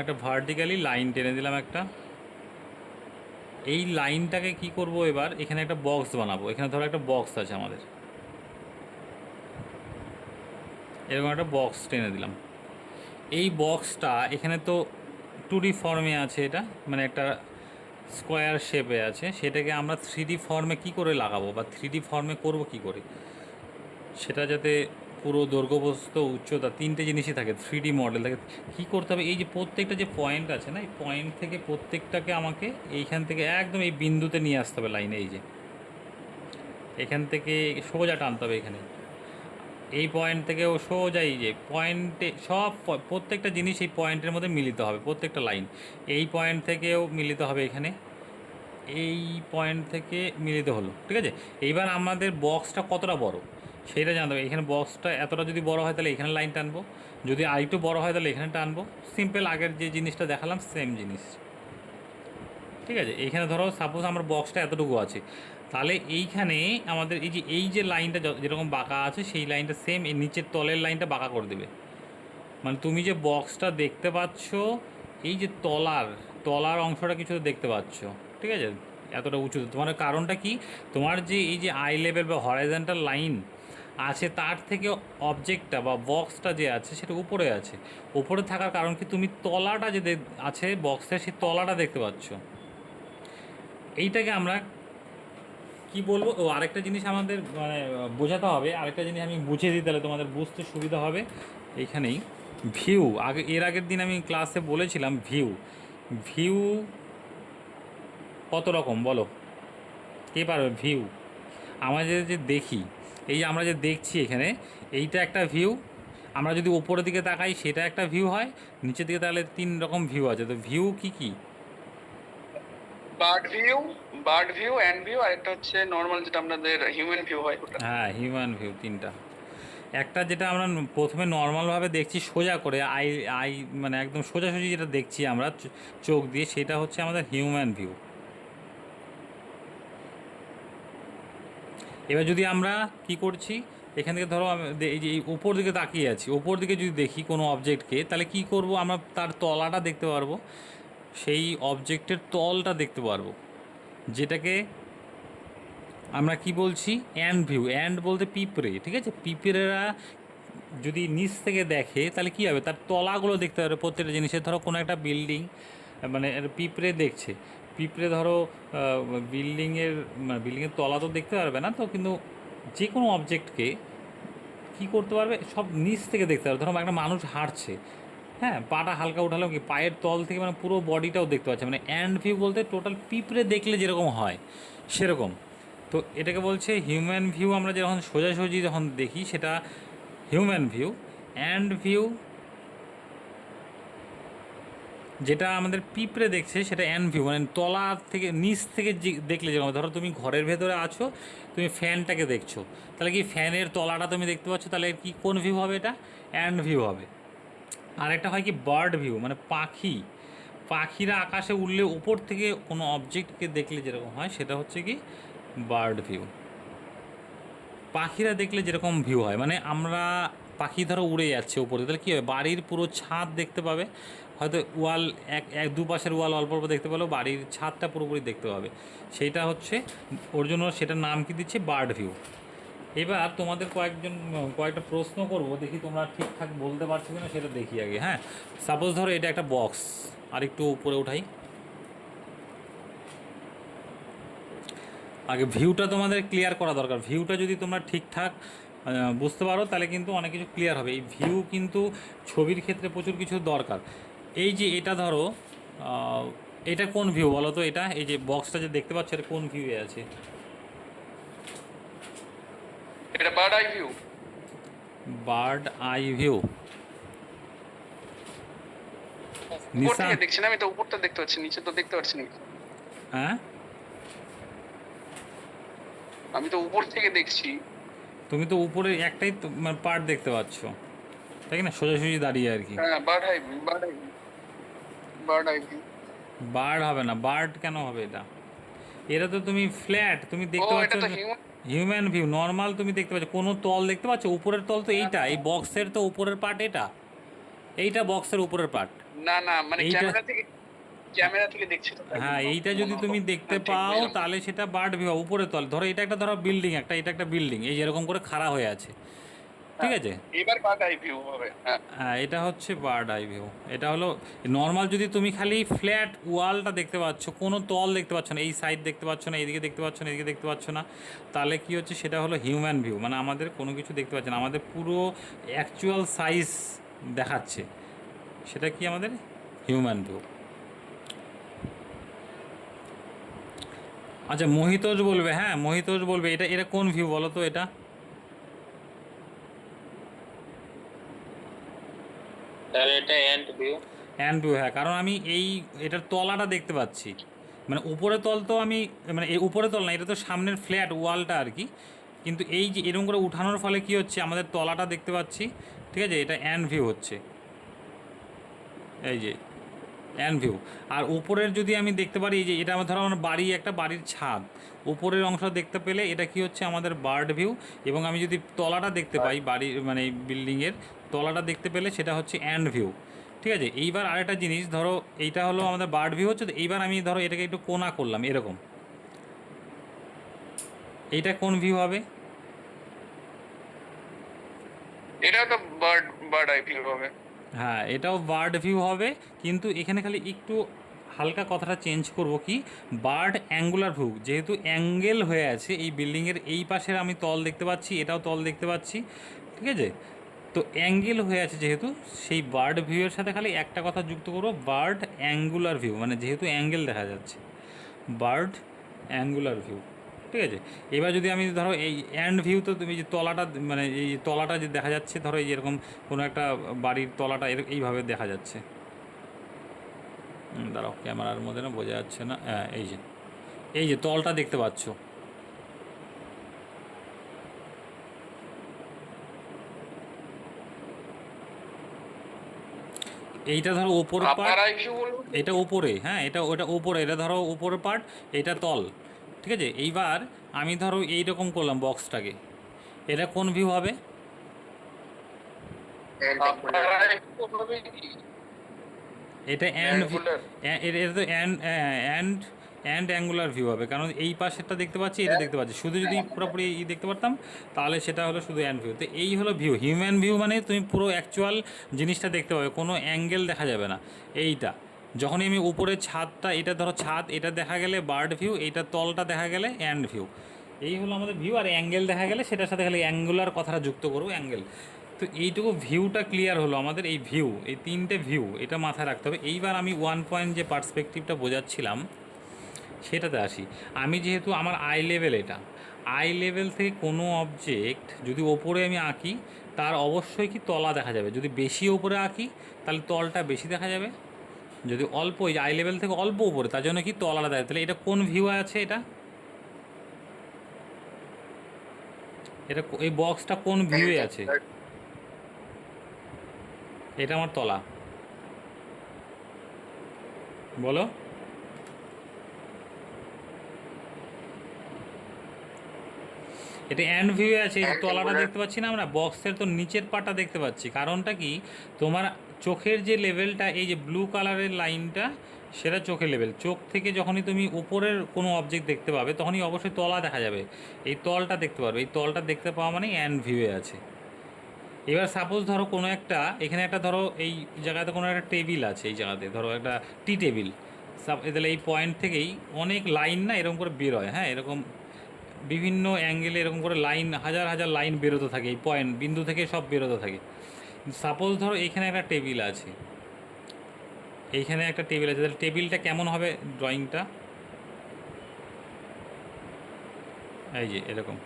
একটা ভার্টিক্যালি লাইন টেনে দিলাম একটা, এই লাইনটাকে কি করব, এবার এখানে একটা বক্স বানাবো। এখানে ধরো একটা বক্স আছে আমাদের, এরকম একটা বক্স টেনে দিলাম। এই বক্সটা এখানে তো 2D ফর্মে আছে, এটা মানে একটা স্কোয়ার শেপে আছে, সেটাকে আমরা 3D ফর্মে কি করে লাগাবো, বা 3D ফর্মে করব কি করে, সেটা যাতে পুরো দৈর্ঘ্যপ্রস্থ উচ্চতা তিনটে জিনিসই থাকে, 3D মডেল থাকে, কী করতে হবে, এই যে প্রত্যেকটা যে পয়েন্ট আছে না, এই পয়েন্ট থেকে প্রত্যেকটাকে আমাকে এইখান থেকে একদম এই বিন্দুতে নিয়ে আসতে হবে লাইনে, এই যে এখান থেকে সোজা টানতে হবে এখানে, এই পয়েন্ট থেকেও সোজা এই যে পয়েন্টে সব প্রত্যেকটা জিনিস এই পয়েন্টের মধ্যে মিলিত হবে, প্রত্যেকটা লাইন এই পয়েন্ট থেকেও মিলিত হবে, এখানে এই পয়েন্ট থেকে মিলিত হলো, ঠিক আছে? এইবার আমাদের বক্সটা কতটা বড় সেটা জানতে হবে। এখানে বক্সটা এতটা যদি বড় হয় তাহলে এখানে লাইন টানবো, যদি আরেকটু বড় হয় তাহলে এখানে টানবো, সিম্পল আগের যে জিনিসটা দেখালাম সেম জিনিস, ঠিক আছে? এইখানে ধরো সাপোজ আমার বক্সটা এতটুকু আছে, তাহলে এইখানে আমাদের এই যে লাইনটা যেরকম বাঁকা আছে সেই লাইনটা সেম এই নিচের তলের লাইনটা বাঁকা করে দেবে, মানে তুমি যে বক্সটা দেখতে পাচ্ছ এই যে তলার তলার অংশটা কিছু দেখতে পাচ্ছ, ঠিক আছে? এতটা উঁচুতে তোমার কারণটা কি, তোমার যে এই যে আই লেভেল বা হরাইজন্টাল লাইন আছে তার থেকে অবজেক্টটা বা বক্সটা যে আছে সেটা উপরে আছে, উপরে থাকার কারণ কি, তুমি তলাটা যে আছে বক্সের সেই তলাটা দেখতে পাচ্ছ। এইটাকে আমরা কি বলবো, ও আরেকটা জিনিস আমাদের মানে বোঝাতে হবে, আরেকটা জিনিস আমি বুঝিয়ে দিই তাহলে তোমাদের বুঝতে সুবিধা হবে। এইখানেই ভিউ, এর আগের দিন আমি ক্লাসে বলেছিলাম ভিউ, ভিউ কত রকম বলো, কে পারবে ভিউ? আমরা যে দেখি, এই যে আমরা যে দেখছি এখানে, এইটা একটা ভিউ, আমরা যদি উপরের দিকে তাকাই সেটা একটা ভিউ হয়, নিচের দিকে তাহলে 3 রকম ভিউ আছে। তো ভিউ কি কি? বার্ড ভিউ অ্যান্ড ভিউ, আর একটা হচ্ছে নর্মাল যেটা আমাদের হিউম্যান ভিউ হয় ওটা। হ্যাঁ, হিউম্যান ভিউ 3টা। একটা যেটা আমরা প্রথমে নর্মালভাবে দেখছি সোজা করে, আই আই মানে একদম সোজাসুজি যেটা দেখছি আমরা চোখ দিয়ে, সেটা হচ্ছে আমাদের হিউম্যান ভিউ। এবার যদি আমরা কি করছি, এখান থেকে ধরো এই যে এই উপর দিকে তাকিয়ে আছি, উপর দিকে যদি দেখি কোনো অবজেক্টকে, তাহলে কি করব, আমরা তার তলাটা দেখতে পারবো, সেই অবজেক্টের তলটা দেখতে পারবো, যেটাকে আমরা কি বলছি অ্যান্ড ভিউ। অ্যান্ড বলতে পিঁপড়ে, ঠিক আছে? পিঁপড়েরা যদি নিচ থেকে দেখে তাহলে কী হবে, তার তলাগুলো দেখতে পাবে প্রত্যেকটা জিনিসের। ধরো কোনো একটা বিল্ডিং, মানে পিঁপড়ে দেখছে, পিঁপড়ে ধরো বিল্ডিংয়ের মানে বিল্ডিংয়ের তলা তো দেখতে পারবে না তো, কিন্তু যে কোনো অবজেক্টকে কী করতে পারবে, সব নিচ থেকে দেখতে পারবে। ধরো একটা মানুষ হাঁটছে, হ্যাঁ, পাটা হালকা উঠালাম কি পায়ের তল থেকে মানে পুরো বডিটাও দেখতে পাচ্ছে। মানে অ্যান্ড ভিউ বলতে টোটাল পিঁপড়ে দেখলে যেরকম হয় সেরকম। তো এটাকে বলছে হিউম্যান ভিউ। আমরা যখন সোজাসুজি যখন দেখি সেটা হিউম্যান ভিউ। অ্যান্ড ভিউ যেটা আমাদের পিঁপড়ে দেখছে সেটা অ্যান্ড ভিউ, মানে তলা থেকে নিচ থেকে দেখলে যেরকম। ধরো তুমি ঘরের ভেতরে আছো, তুমি ফ্যানটাকে দেখছো, তাহলে কি ফ্যানের তলাটা তুমি দেখতে পাচ্ছ, তাহলে কি কোন ভিউ হবে? এটা অ্যান্ড ভিউ হবে। আরেকটা হয় কি বার্ড ভিউ, মানে পাখি, পাখিরা আকাশে উড়লে উপর থেকে কোনো অবজেক্টকে দেখলে যেরকম হয় সেটা হচ্ছে কি বার্ড ভিউ। পাখিরা দেখলে যেরকম ভিউ হয়, মানে আমরা পাখি ধরো উড়ে যাচ্ছে উপরে, তাহলে কী হবে, বাড়ির পুরো ছাদ দেখতে পাবে। হয়তো ওয়াল এক এক দুপাশের ওয়াল অল্প অল্প দেখতে পেলেও বাড়ির ছাদটা পুরোপুরি দেখতে পাবে। সেইটা হচ্ছে ওর জন্য সেটার নাম কি দিচ্ছে, বার্ড ভিউ। এবার তোমাদের কয়েকটা প্রশ্ন করব, দেখি তোমরা ঠিকঠাক বলতে পারছো কিনা সেটা দেখি আগে। হ্যাঁ, সাপোজ ধরো এটা একটা বক্স, আর একটু উপরে উঠাই। আগে ভিউটা তোমাদের ক্লিয়ার করা দরকার। ভিউটা যদি তোমরা ঠিকঠাক বুঝতে পারো তাহলে কিন্তু অনেক কিছু ক্লিয়ার হবে। এই ভিউ কিন্তু ছবির ক্ষেত্রে প্রচুর কিছু দরকার। এই যে এটা ধরো, এটা কোন ভিউ বলো তো? এটা এই যে বক্সটা যে দেখতে পাচ্ছ এটা কোন ভিউয়ে আছে? এটা bird eye view. Bird eye view. উপর নিশা, থেকে দেখছি না, আমি তো উপরটা দেখতে পাচ্ছি, নিচে তো দেখতে পাচ্ছি না। হ্যাঁ আমি তো উপর থেকে দেখছি। তুমি তো উপরে একটাই পার্ট দেখতে পাচ্ছ, তাই না? সোজাসুজি দাঁড়িয়ে আর কি। হ্যাঁ, bird eye view, bird eye view, bird eye view. Bird হবে না, বার্ড কেন হবে এটা? এটা তো তুমি ফ্ল্যাট তুমি ও, দেখতে পাচ্ছ। এটা তো হিউম্যান। হিউম্যান ভিউ নর্মাল তুমি দেখতে পাচ্ছ, কোনো তল দেখতে পাচ্ছ? উপরের তল তো এইটা, এই বক্সের তো উপরের পার্ট এটা, এইটা বক্সের উপরের পার্ট না না, মানে এইটা। ক্যামেরা থেকে দেখছি তো, তাই হ্যাঁ, জন্য এইটা মনে যদি হলো। তুমি দেখতে হ্যাঁ, ঠিক পাও বুঝলাম। তাহলে সেটা বার্ড ভিউ। উপরের তল ধরো এটা একটা, ধরো বিল্ডিং একটা, এটা একটা বিল্ডিং এই যেরকম করে খাড়া হয়ে আছে, ঠিক হ্যাঁ, আছে? এবার বার্ড আই ভিউ হবে। হ্যাঁ, হ্যাঁ, এটা হচ্ছে বার্ড আই ভিউ। এটা হলো নর্মাল। যদি তুমি খালি ফ্ল্যাট ওয়ালটা দেখতে পাচ্ছ, কোনো তল দেখতে পাচ্ছ না, এই সাইড দেখতে পাচ্ছ না, এইদিকে দেখতে পাচ্ছ না, এদিকে দেখতে পাচ্ছ না, তাহলে কি হচ্ছে, সেটা হলো হিউম্যান ভিউ। মানে আমাদের কোনো কিছু দেখতে পাচ্ছে না, আমাদের পুরো অ্যাকচুয়াল সাইজ দেখাচ্ছে, সেটা কি আমাদের হিউম্যান ভিউ। আচ্ছা, মহিতোষ বলবে, হ্যাঁ মহিতোষ বলবে এটা এটা কোন ভিউ বলো তো? এটা তাহলে এটা এন্ড ভিউ। অ্যান্ড ভিউ, হ্যাঁ, কারণ আমি এটার তলাটা দেখতে পাচ্ছি। মানে উপরে তল তো আমি, মানে এই উপরে তল না, এটা তো সামনের ফ্ল্যাট ওয়ালটা আর কি। কিন্তু এই যে এরকম করে উঠানোর ফলে কি হচ্ছে, আমাদের তলাটা দেখতে পাচ্ছি, ঠিক আছে? এটা অ্যান্ড ভিউ হচ্ছে, এই যে অ্যান্ড ভিউ। আর উপরের যদি আমি দেখতে পারি, এই যে এটা আমার ধরো আমার বাড়ি, একটা বাড়ির ছাদ, উপরের অংশ দেখতে পেলে এটা কি হচ্ছে, আমাদের বার্ড ভিউ। এবং আমি যদি তলাটা দেখতে পাই বাড়ির, মানে বিল্ডিংয়ের তলাটা দেখতে পেলে সেটা হচ্ছে অ্যান্ড ভিউ, ঠিক আছে? এইবার আরেকটা জিনিস, ধরো এইটা হলো আমাদের বার্ড ভিউ হচ্ছে, তো এইবার আমি ধরো এটাকে একটু কোণা করলাম এরকম, এইটা কোন ভিউ হবে? এটাও তো বার্ড বার্ড আই ভিউ হবে। হ্যাঁ, এটাও বার্ড ভিউ হবে, কিন্তু এখানে খালি একটু হালকা কথাটা চেঞ্জ করব, কি বার্ড অ্যাঙ্গুলার ভিউ। যেহেতু অ্যাঙ্গেল হয়ে আছে এই বিল্ডিংয়ের এই পাশের আমি তল দেখতে পাচ্ছি, এটাও তল দেখতে পাচ্ছি, ঠিক আছে? তো অ্যাঙ্গেল হয়ে আছে যেহেতু, সেই বার্ড ভিউয়ের সাথে খালি একটা কথা যুক্ত করবো, বার্ড অ্যাঙ্গুলার ভিউ, মানে যেহেতু অ্যাঙ্গেল দেখা যাচ্ছে, বার্ড অ্যাঙ্গুলার ভিউ, ঠিক আছে? এবার যদি আমি ধরো এই অ্যান্ড ভিউ, তো তুমি যে তলাটা, মানে এই তলাটা যে দেখা যাচ্ছে, ধরো এই যেরকম কোনো একটা বাড়ির তলাটা এইভাবে দেখা যাচ্ছে। দাঁড়াও, ক্যামেরার মধ্যে না বোঝা যাচ্ছে না, হ্যাঁ এই যে তলটা দেখতে পাচ্ছ, এইটা ধরো ওপর আপার পার্ট, আই ভিউ বলবো। এটা ওপরে, হ্যাঁ ওটা ওপরে, এটা ধরো ওপরের পার্ট, এটা তল, ঠিক আছে? এইবার আমি ধরো এইরকম করলাম বক্সটাকে, এটা কোন ভিউ হবে? আপার আই ভিউ হবে কি? এটা অ্যান্ড, অ্যাঙ্গুলার। এটা তো অ্যান্ড অ্যান্ড অ্যাঙ্গুলার ভিউ হবে, কারণ এই পাশেরটা দেখতে পাচ্ছি, এটা দেখতে পাচ্ছি। শুধু যদি পুরোপুরি দেখতে পারতাম তাহলে সেটা হলো শুধু অ্যান্ড ভিউ। তো এই হলো ভিউ, হিউম্যান ভিউ মানে তুমি পুরো অ্যাকচুয়াল জিনিসটা দেখতে পাবে, কোনো অ্যাঙ্গেল দেখা যাবে না। এইটা যখনই আমি উপরের ছাদটা, এটা ধরো ছাদ, এটা দেখা গেলে বার্ড ভিউ, এইটা তলটা দেখা গেলে অ্যান্ড ভিউ। এই হলো আমাদের ভিউ। আর অ্যাঙ্গেল দেখা গেলে সেটার সাথে খালি অ্যাঙ্গুলার কথাটা যুক্ত করবো, অ্যাঙ্গেল। তো এইটুকু ভিউটা ক্লিয়ার হলো আমাদের। এই ভিউ, এই তিনটে ভিউ, এটা মাথায় রাখতে হবে। এইবার আমি 1 পয়েন্ট যে পার্সপেক্টিভটা বোঝাচ্ছিলাম সেটাতে আসি। আমি যেহেতু আমার আই লেভেল, এটা আই লেভেল থেকে কোনো অবজেক্ট যদি ওপরে আমি আঁকি, তার অবশ্যই কি তলা দেখা যাবে। যদি বেশি ওপরে আঁকি তাহলে তলটা বেশি দেখা যাবে, যদি অল্প, এই আই লেভেল থেকে অল্প উপরে, তার জন্য কি তলাটা দেখা। তাহলে এটা কোন ভিউ আছে, এটা এটা এই বক্সটা কোন ভিউয়ে আছে? এটা আমার তলা, বলো। এটা অ্যান্ড ভিউয়ে আছে, এই যে তলাটা দেখতে পাচ্ছি না আমরা, বক্সের তো নিচের পাটা দেখতে পাচ্ছি। কারণটা কি, তোমার চোখের যে লেভেলটা, এই যে ব্লু কালারের লাইনটা, সেটা চোখের লেভেল। চোখ থেকে যখনই তুমি উপরের কোনো অবজেক্ট দেখতে পাবে তখনই অবশ্যই তলা দেখা যাবে, এই তলটা দেখতে পারবে। এই তলটা দেখতে পাওয়া মানে অ্যান্ড ভিউয়ে আছে। এবার সাপোজ ধরো কোনো একটা, এখানে একটা ধরো এই জায়গাতে কোনো একটা টেবিল আছে, এই জায়গাতে ধরো একটা টি টেবিল। তাহলে এই পয়েন্ট থেকেই অনেক লাইন না এরকম করে বেরোয়, হ্যাঁ, এরকম বিভিন্ন অ্যাঙ্গেলে এরকম করে লাইন, হাজার হাজার লাইন বেরোতে থাকে, এই পয়েন্ট বিন্দু থেকে সব বেরোতে থাকে। সাপোজ ধরো এখানে একটা টেবিল আছে, এইখানে একটা টেবিল আছে, তাহলে টেবিলটা কেমন হবে ড্রয়িংটা, এই যে এরকম।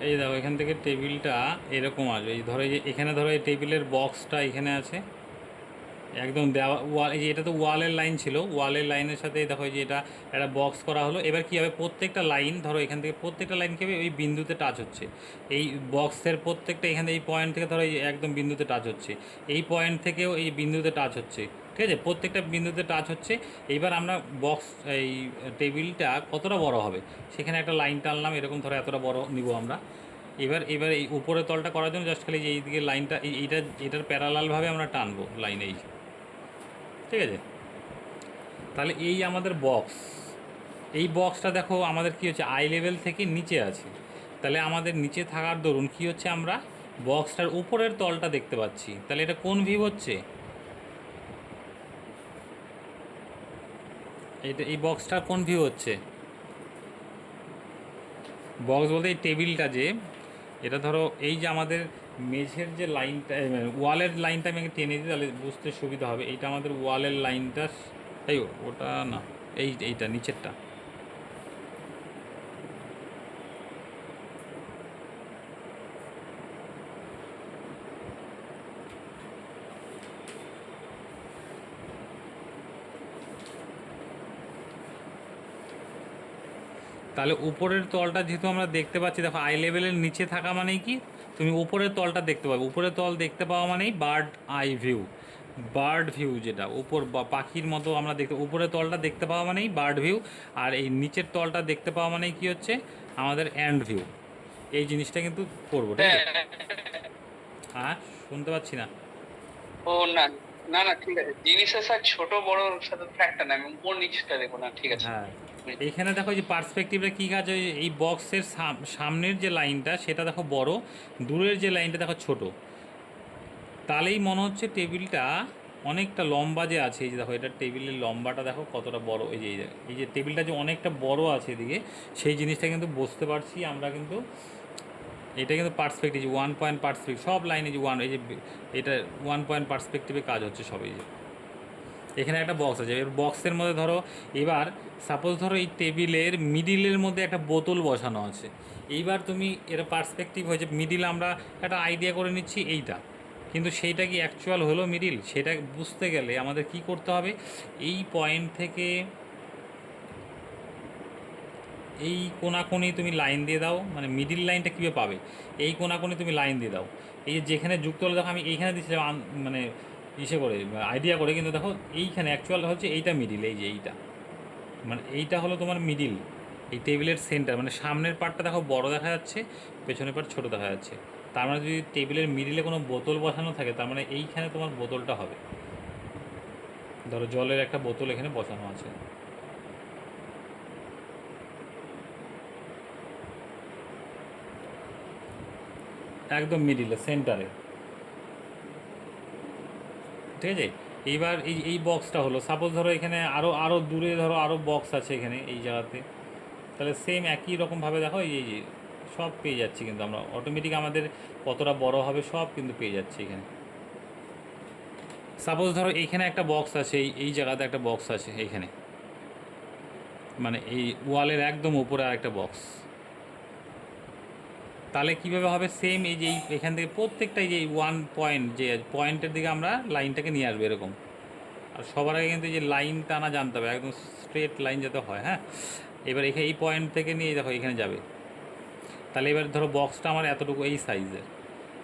এই দেখো এখান থেকে টেবিলটা এরকম আসবে। এই ধরো, এই যে এখানে ধরো এই টেবিলের বক্সটা এখানে আছে, একদম দেওয়া ওয়াল। এই যে এটা তো ওয়ালের লাইন ছিল, ওয়ালের লাইনের সাথে দেখো এই যে এটা একটা বক্স করা হলো। এবার কী হবে, প্রত্যেকটা লাইন ধরো এখান থেকে প্রত্যেকটা লাইন কী হবে, ওই বিন্দুতে টাচ হচ্ছে। এই বক্সের প্রত্যেকটা এখানে এই পয়েন্ট থেকে ধরো এই একদম বিন্দুতে টাচ হচ্ছে, এই পয়েন্ট থেকেও এই বিন্দুতে টাচ হচ্ছে, ঠিক আছে, প্রত্যেকটা বিন্দুতে টাচ হচ্ছে। এইবার আমরা বক্স, এই টেবিলটা কতটা বড় হবে সেখানে একটা লাইন টানলাম, এরকম ধরো এতটা বড় নিব আমরা। এবার এই উপরের তলটা করার জন্য জাস্ট খালি যে এইদিকে লাইনটা, এইটা এটার প্যারালালভাবে আমরা টানবো লাইন, এই, ঠিক আছে। তাহলে এই আমাদের বক্স, এই বক্সটা দেখো আমাদের কি হচ্ছে, আই লেভেল থেকে নিচে আছে। তাহলে আমাদের নিচে থাকার দরুন কি হচ্ছে, আমরা বক্সটার উপরের তলটা দেখতে পাচ্ছি। তাহলে এটা কোন ভিউ হচ্ছে, এটা এই বক্সটার কোন ভিউ হচ্ছে? বক্স বলতে এই টেবিলটা, যে এটা ধরো এই যে আমাদের মেঝের যে লাইনটা, ওয়ালের লাইনটা আমি টেনে দিই তাহলে বুঝতে সুবিধা হবে। এইটা আমাদের ওয়ালের লাইনটা, এই ওটা না, এইটা নিচেরটা। তাহলে উপরের তলটা যেহেতু আমরা দেখতে পাচ্ছি, দেখো আই লেভেলের নিচে থাকা মানেই কি, তুমি উপরের তলটা দেখতে পাবে। উপরের তল দেখতে পাওয়া মানেই bird eye view, bird view, যেটা উপর পাখির মতো আমরা দেখতে, উপরের তলটা দেখতে পাওয়া মানেই বার্ড ভিউ। আর এই নিচের তলটা দেখতে পাওয়া মানেই কি হচ্ছে, আমাদের অ্যান্ড ভিউ। এই জিনিসটা কিন্তু করবো, ঠিক আছে। হ্যাঁ, শুনতে পাচ্ছি না। ও না, না না ঠিক আছে, জিনিসের স্যার ছোট বড় সাথে তো একটা না, আমি উপর নিচটা দেখবো না, ঠিক আছে। হ্যাঁ, এইখানে দেখো যে পার্সপেক্টিভটা কী কাজ, এই বক্সের সামনের যে লাইনটা সেটা দেখো বড়, দূরের যে লাইনটা দেখো ছোট। তাহলেই মনে হচ্ছে টেবিলটা অনেকটা লম্বা যে আছে। এই যে দেখো, এটা টেবিলের লম্বাটা দেখো কতটা বড়। এই যে এই যে টেবিলটা যে অনেকটা বড় আছে এদিকে, সেই জিনিসটা কিন্তু বুঝতে পারছি আমরা কিন্তু এটা কিন্তু পার্সপেক্টিভ 1 পয়েন্ট পার্সপেক্টিভ, সব লাইনে যে ওয়ান, এই যে এটা 1 পয়েন্ট পার্সপেক্টিভে কাজ হচ্ছে সব। এই যে এখানে একটা বক্স আছে, এর বক্সের মধ্যে ধরো এবার সাপোজ ধরো এই টেবিলের মিডিলের মধ্যে একটা বোতল বসানো আছে। এইবার তুমি এর পার্সপেক্টিভ হয়েছে মিডিল, আমরা একটা আইডিয়া করে নিচ্ছি এইটা, কিন্তু সেইটা কি অ্যাকচুয়াল হলো মিডিল, সেটা বুঝতে গেলে আমাদের কি করতে হবে, এই পয়েন্ট থেকে এই কোনাকুনি তুমি লাইন দিয়ে দাও, মানে মিডিল লাইনটা কীভাবে পাবে, এই কোনাকুনি তুমি লাইন দিয়ে দাও। এই যে যেখানে যুক্ত হলো দেখো আমি এইখানে দিচ্ছিলাম মানে ইসে করে আইডিয়া করে, কিন্তু দেখো এইখানে অ্যাকচুয়াল হচ্ছে এইটা মিডিল, এই যে এইটা মানে এইটা হলো তোমার মিডিল, এই টেবিলের সেন্টার, মানে সামনের পার্টটা দেখো বড় দেখা যাচ্ছে, পেছনের পার্ট ছোটো দেখা যাচ্ছে। তার মানে যদি টেবিলের মিডিলে কোনো বোতল বসানো থাকে, তার মানে এইখানে তোমার বোতলটা হবে, ধরো জলের একটা বোতল এখানে বসানো আছে। একদম মিডিলে সেন্টারে, ঠিক আছে। এইবার এই বক্সটা হলো, সাপোজ ধরো এখানে আরও দূরে ধরো আরও বক্স আছে এখানে এই জায়গাতে, তাহলে সেম একই রকমভাবে দেখো এই যে সব পেয়ে যাচ্ছি, কিন্তু আমরা অটোমেটিক আমাদের কতটা বড় হবে সব কিন্তু পেয়ে যাচ্ছি এখানে। সাপোজ ধরো এইখানে একটা বক্স আছে, এই জায়গাতে একটা বক্স আছে এইখানে, মানে এই ওয়ালের একদম উপরে আর একটা বক্স, তাহলে কীভাবে হবে সেম এই যে এখান থেকে প্রত্যেকটা এই যে 1 পয়েন্ট, যে পয়েন্টের দিকে আমরা লাইনটাকে নিয়ে আসবো এরকম। আর সবার আগে কিন্তু এই যে লাইন টানা জানতে হবে, একদম স্ট্রেট লাইন যাতে হয়। হ্যাঁ, এবার এখানে এই পয়েন্ট থেকে নিয়ে দেখো এখানে যাবে, তাহলে এবার ধরো বক্সটা আমার এতটুকু এই সাইজের,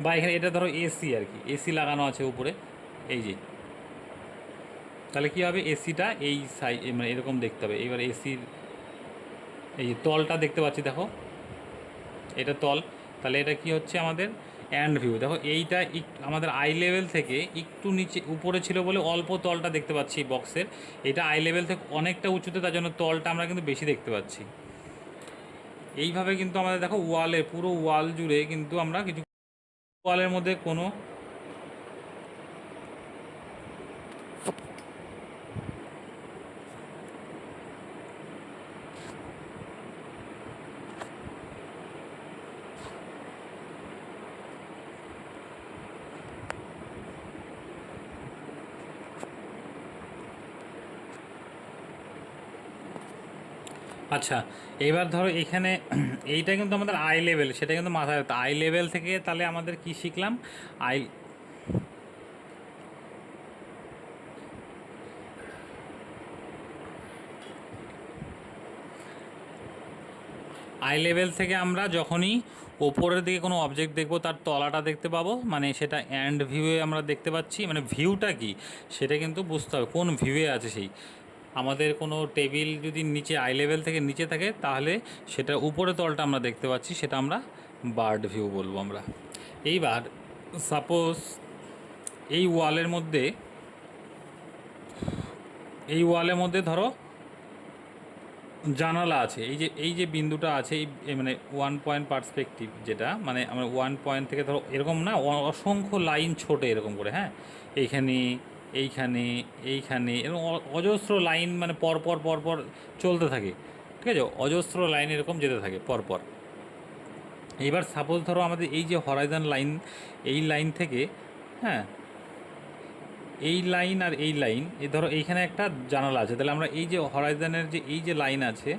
বা এখানে এটা ধরো এসি আর কি, এসি লাগানো আছে উপরে এই যে, তাহলে কী হবে এসিটা এই সাইজ মানে এরকম দেখতে হবে। এবার এসির এই যে তলটা দেখতে পাচ্ছি দেখো, এটা তল, তাহলে এটা কি হচ্ছে আমাদের অ্যান্ড ভিউ। দেখো এইটা আমাদের আই লেভেল থেকে একটু নিচে উপরে ছিল বলে অল্প তলটা দেখতে পাচ্ছি বক্সের, এটা আই লেভেল থেকে অনেকটা উঁচুতে, তার জন্য তলটা আমরা কিন্তু বেশি দেখতে পাচ্ছি। এইভাবে কিন্তু আমাদের দেখো ওয়ালে, পুরো ওয়াল জুড়ে কিন্তু আমরা কিছু ওয়ালের মধ্যে কোনো আচ্ছা, এবার ধরো এখানে এইটা কিন্তু আমাদের আই লেভেল, সেটা কিন্তু মাথায় রাখতে, আই লেভেল থেকে তাহলে আমাদের কি শিখলাম, আই আই লেভেল থেকে আমরা যখনই ওপরের দিকে কোনো অবজেক্ট দেখবো তার তলাটা দেখতে পাবো, মানে সেটা অ্যান্ড ভিউয়ে আমরা দেখতে পাচ্ছি, মানে ভিউটা কি সেটা কিন্তু বুঝতে হবে কোন ভিউয়ে আছে। সেই আমাদের কোনো টেবিল যদি নিচে আই লেভেল থেকে নিচে থাকে, তাহলে সেটা উপরে তলটা আমরা দেখতে পাচ্ছি, সেটা আমরা বার্ড ভিউ বলবো আমরা। এইবার সাপোজ এই ওয়ালের মধ্যে, এই ওয়ালের মধ্যে ধরো জানালা আছে, এই যে বিন্দুটা আছে, এই মানে 1 পয়েন্ট পার্সপেক্টিভ, যেটা মানে আমরা 1 পয়েন্ট থেকে ধরো এরকম না, অসংখ্য লাইন ছোটে এরকম করে, হ্যাঁ, এইখানে এইখানে এইখানে এরকম অজস্র লাইন, মানে পরপর পরপর চলতে থাকে, ঠিক আছে, অজস্র লাইন এরকম যেতে থাকে পরপর। এবার সাপোজ ধরো আমাদের এই যে হরাইজন লাইন, এই লাইন থেকে, হ্যাঁ, এই লাইন আর এই লাইন, এই ধরো এইখানে একটা জানালা আছে, তাহলে আমরা এই যে হরাইজনের যে এই যে লাইন আছে,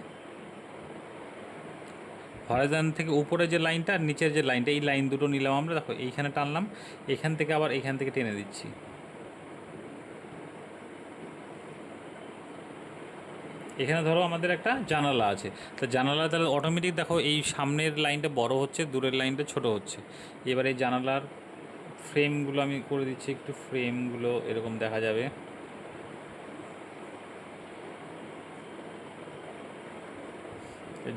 হরাইজন থেকে উপরে যে লাইনটা আর নিচের যে লাইনটা, এই লাইন দুটো নিলাম আমরা, দেখো এইখানে টানলাম, এখান থেকে আবার এইখান থেকে টেনে দিচ্ছি। এখানে ধরো আমাদের একটা জানালা আছে, তো জানালা তাহলে অটোমেটিক দেখো এই সামনের লাইনটা বড় হচ্ছে, দূরের লাইনটা ছোট হচ্ছে। এবার এই জানালার ফ্রেমগুলো আমি করে দিচ্ছি, একটু ফ্রেমগুলো এরকম দেখা যাবে।